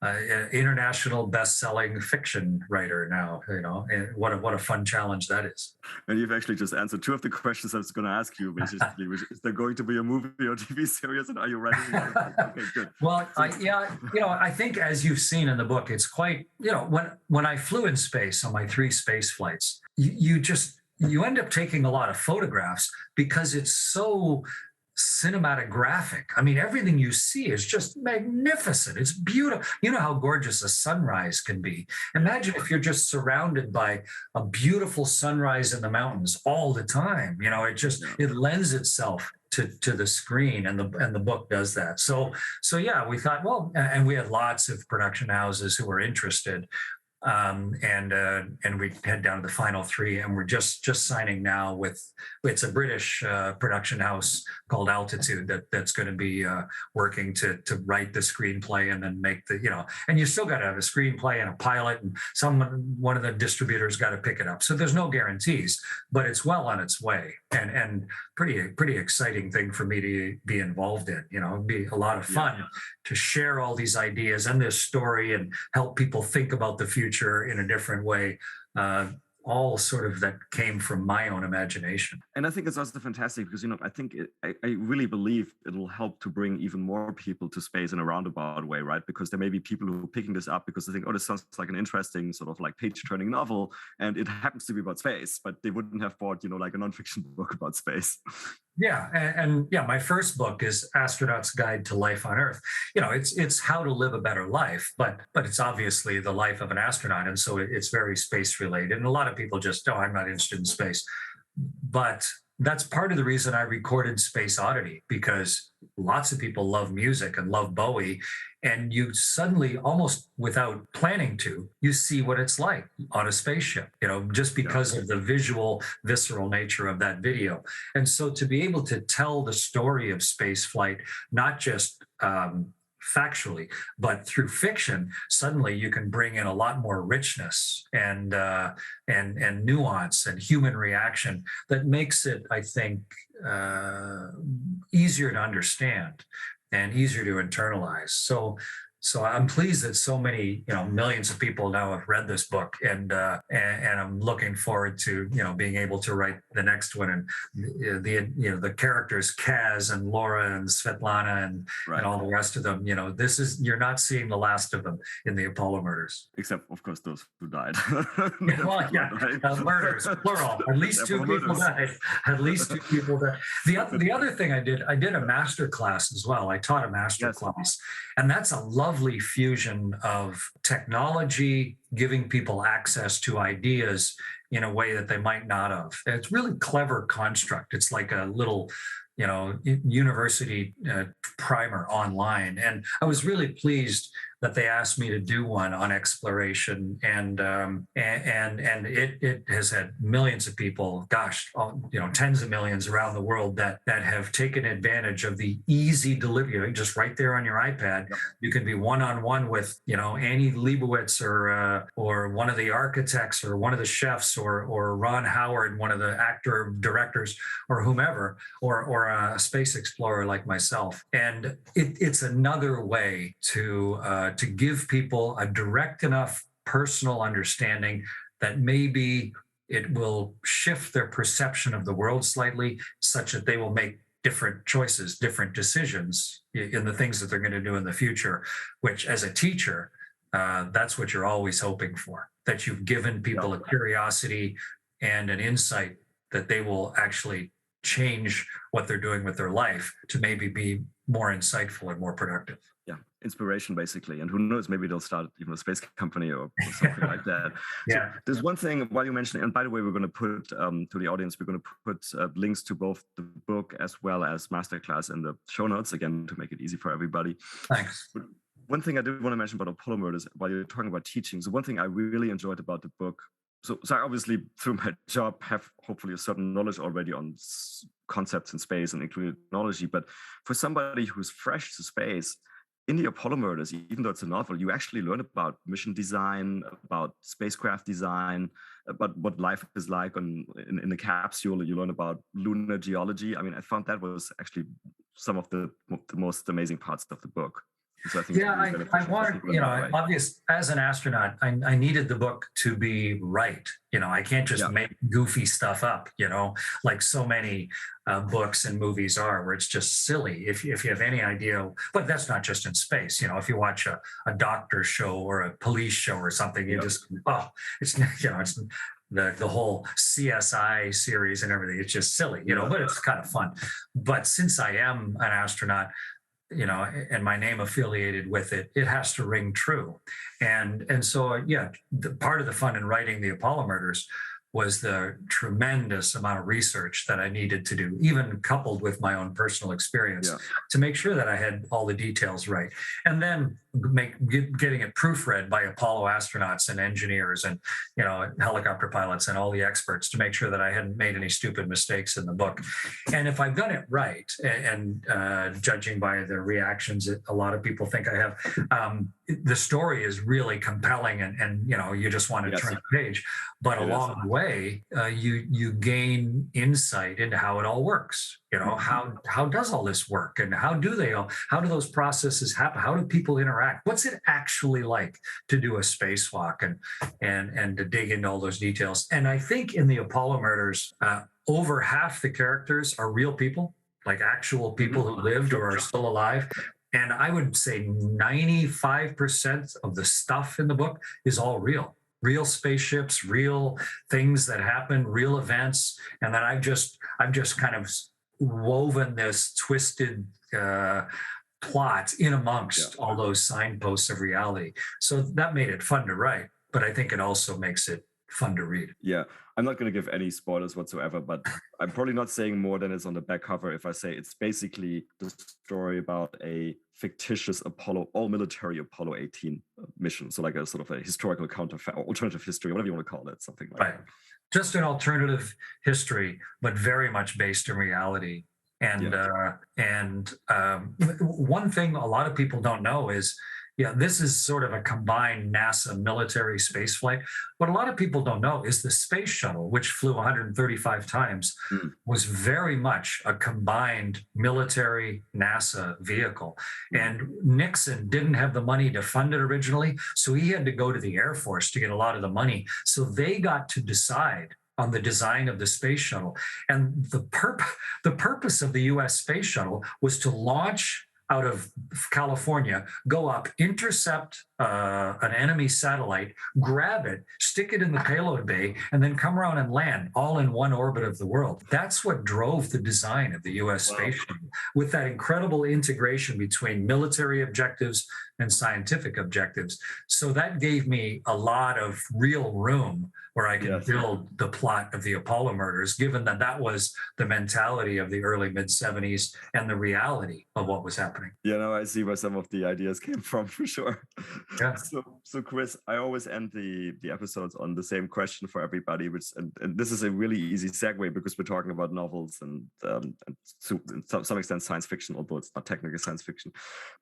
an international best-selling fiction writer now. And what a fun challenge that is. And you've actually just answered two of the questions I was going to ask you, basically, which is there going to be a movie or TV series, and are you writing it? Okay, good. Well, I think as you've seen in the book, it's quite, when I flew in space on my 3 space flights, you end up taking a lot of photographs because it's so cinematic graphic. I mean, everything you see is just magnificent. It's beautiful. You know how gorgeous a sunrise can be. Imagine if you're just surrounded by a beautiful sunrise in the mountains all the time. It lends itself to the screen, and the book does that. So yeah, we thought, well, and we had lots of production houses who were interested. And we head down to the final 3, and we're just signing now with, it's a British production house called Altitude that's going to be working to write the screenplay and then make and you still got to have a screenplay and a pilot, and one of the distributors got to pick it up. So there's no guarantees, but it's well on its way, and pretty exciting thing for me to be involved in. It'd be a lot of fun to share all these ideas and this story and help people think about the future in a different way. All sort of that came from my own imagination. And I think it's also fantastic because, I think I really believe it'll help to bring even more people to space in a roundabout way, right? Because there may be people who are picking this up because they think, oh, this sounds like an interesting sort of like page-turning novel, and it happens to be about space, but they wouldn't have bought, like a nonfiction book about space. Yeah, and my first book is Astronaut's Guide to Life on Earth. It's how to live a better life, but it's obviously the life of an astronaut, and so it's very space related. And a lot of people just, I'm not interested in space. But that's part of the reason I recorded Space Oddity, because lots of people love music and love Bowie, and you suddenly, almost without planning to, you see what it's like on a spaceship, just because of the visual, visceral nature of that video. And so to be able to tell the story of space flight, not just factually, but through fiction, suddenly you can bring in a lot more richness and nuance and human reaction that makes it, I think, easier to understand and easier to internalize. So So I'm pleased that so many, millions of people now have read this book, and I'm looking forward to, being able to write the next one. And the characters Kaz and Laura and Svetlana and all the rest of them. You're not seeing the last of them in the Apollo murders. Except, of course, those who died. Murders, plural. At least two people died. At least two people died. The other thing I did a master class as well. I taught a master class, and that's a lovely fusion of technology giving people access to ideas in a way that they might not have. It's really clever construct. It's like a little university primer online, and I was really pleased that they asked me to do one on exploration, and it has had millions of people, tens of millions around the world that have taken advantage of the easy delivery, just right there on your iPad. Yep. You can be one-on-one with Annie Leibovitz or one of the architects or one of the chefs or Ron Howard, one of the actor directors or whomever, or a space explorer like myself. And it's another way to give people a direct enough personal understanding that maybe it will shift their perception of the world slightly, such that they will make different choices, different decisions in the things that they're going to do in the future, which as a teacher, that's what you're always hoping for, that you've given people a curiosity and an insight that they will actually change what they're doing with their life to maybe be more insightful and more productive. Yeah, inspiration basically. And who knows, maybe they'll start even a space company or something like that. Yeah. So there's one thing while you mentioned, and by the way, we're going to put to the audience, we're going to put links to both the book as well as MasterClass in the show notes, again, to make it easy for everybody. Thanks. But one thing I did want to mention about Apollo murders while you're talking about teaching. So one thing I really enjoyed about the book, so I obviously through my job have hopefully a certain knowledge already on concepts in space and including technology, but for somebody who's fresh to space, in the Apollo murders, even though it's a novel, you actually learn about mission design, about spacecraft design, about what life is like in the capsule. You learn about lunar geology. I mean, I found that was actually some of the most amazing parts of the book. So I think I wanted, obvious as an astronaut, I needed the book to be right. I can't just make goofy stuff up, like so many books and movies are, where it's just silly. If you have any idea, but that's not just in space. If you watch a doctor show or a police show or something, you just, it's the whole CSI series and everything. It's just silly, but it's kind of fun. But since I am an astronaut, and my name affiliated with it, it has to ring true. And so, part of the fun in writing the Apollo murders was the tremendous amount of research that I needed to do, even coupled with my own personal experience, to make sure that I had all the details right. And then getting it proofread by Apollo astronauts and engineers and, helicopter pilots and all the experts to make sure that I hadn't made any stupid mistakes in the book. And if I've done it right, and judging by the reactions, a lot of people think I have, the story is really compelling and you just want to turn the page. But along the way, you gain insight into how it all works. How does all this work, and how do those processes happen? How do people interact? What's it actually like to do a spacewalk and to dig into all those details? And I think in the Apollo murders, over half the characters are real people, like actual people who lived or are still alive. And I would say 95% of the stuff in the book is all real spaceships, real things that happen, real events. And then I've just kind of woven this twisted plot in amongst all those signposts of reality. So that made it fun to write, but I think it also makes it fun to read. Yeah. I'm not going to give any spoilers whatsoever, but I'm probably not saying more than is on the back cover if I say it's basically the story about a fictitious all-military Apollo 18 mission. So like a sort of a historical alternative history, whatever you want to call it, something like that. Just an alternative history, but very much based in reality. And one thing a lot of people don't know is Yeah, this is sort of a combined NASA military spaceflight. What a lot of people don't know is the space shuttle, which flew 135 times, was very much a combined military NASA vehicle. And Nixon didn't have the money to fund it originally, so he had to go to the Air Force to get a lot of the money. So they got to decide on the design of the space shuttle. And the purpose of the US space shuttle was to launch out of California, go up, intercept an enemy satellite, grab it, stick it in the payload bay, and then come around and land all in one orbit of the world. That's what drove the design of the US space shuttle, with that incredible integration between military objectives and scientific objectives. So that gave me a lot of real room where I could build the plot of the Apollo murders, given that that was the mentality of the early mid-70s and the reality of what was happening. Yeah, no, I see where some of the ideas came from for sure. Yeah. So Chris, I always end the episodes on the same question for everybody, which and this is a really easy segue because we're talking about novels and to some extent science fiction, although it's not technically science fiction.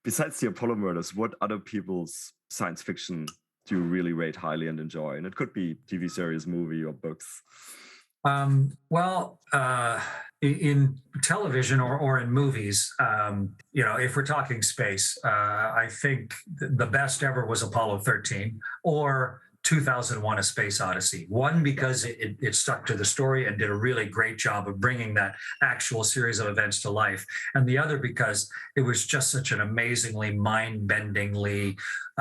Besides the Apollo murders, what other people's science fiction do you really rate highly and enjoy? And it could be TV series, movie, or books. In television or in movies, if we're talking space, I think the best ever was Apollo 13 or 2001: A Space Odyssey. One, because it stuck to the story and did a really great job of bringing that actual series of events to life. And the other, because it was just such an amazingly mind-bendingly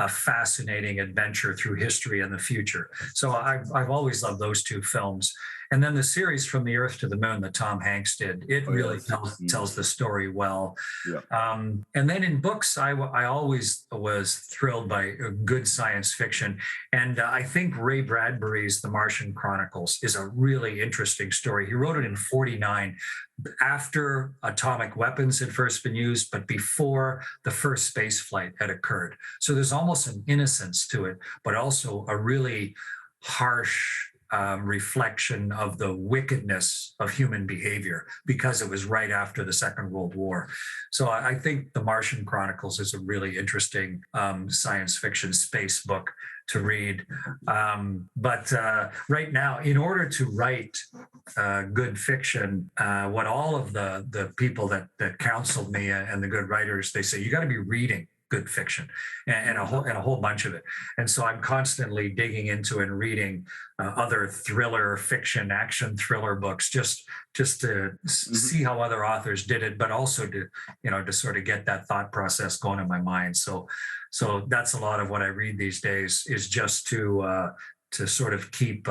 fascinating adventure through history and the future. So I've always loved those two films. And then the series From the Earth to the Moon that Tom Hanks did, it really tells the story well. Yeah. And then in books, I always was thrilled by good science fiction. And I think Ray Bradbury's The Martian Chronicles is a really interesting story. He wrote it in 1949, after atomic weapons had first been used, but before the first space flight had occurred. So there's almost an innocence to it, but also a really harsh reflection of the wickedness of human behavior, because it was right after the Second World War. So I think The Martian Chronicles is a really interesting science fiction space book to read. But right now, in order to write good fiction, what all of the people that counseled me and the good writers, they say, you got to be reading good fiction and a whole bunch of it. And so I'm constantly digging into and reading other thriller fiction, action thriller books, just to see how other authors did it, but also to sort of get that thought process going in my mind. So that's a lot of what I read these days, is just to sort of keep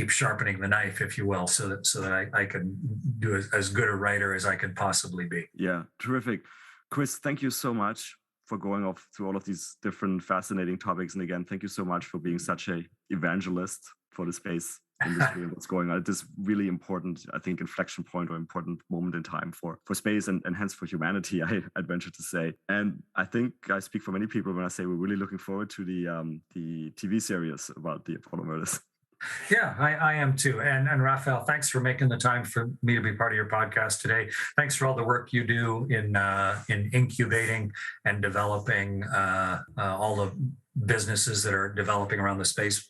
sharpening the knife, if you will, so that I can do as good a writer as I could possibly be. Yeah, terrific. Chris, thank you so much for going off through all of these different fascinating topics. And again, thank you so much for being such a evangelist for the space industry and what's going on. It is really important, I think, inflection point or important moment in time for space and hence for humanity, I'd venture to say. And I think I speak for many people when I say we're really looking forward to the TV series about the Apollo murders. Yeah, I am too. And Raphael, thanks for making the time for me to be part of your podcast today. Thanks for all the work you do in incubating and developing all the businesses that are developing around the space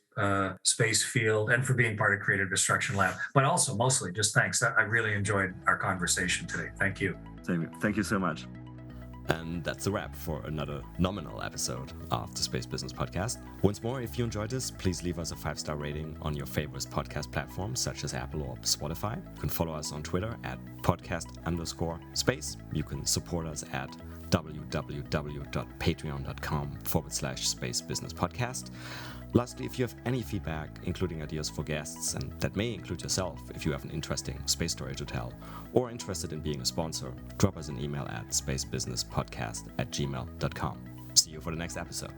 field, and for being part of Creative Destruction Lab. But also, mostly, just thanks. I really enjoyed our conversation today. Thank you. Same here. Thank you so much. And that's a wrap for another nominal episode of the Space Business Podcast. Once more, if you enjoyed this, please leave us a 5-star rating on your favorite podcast platforms such as Apple or Spotify. You can follow us on Twitter at podcast_space. You can support us at www.patreon.com/Space Business Podcast. Lastly, if you have any feedback, including ideas for guests, and that may include yourself if you have an interesting space story to tell, or interested in being a sponsor, drop us an email at spacebusinesspodcast@gmail.com. See you for the next episode.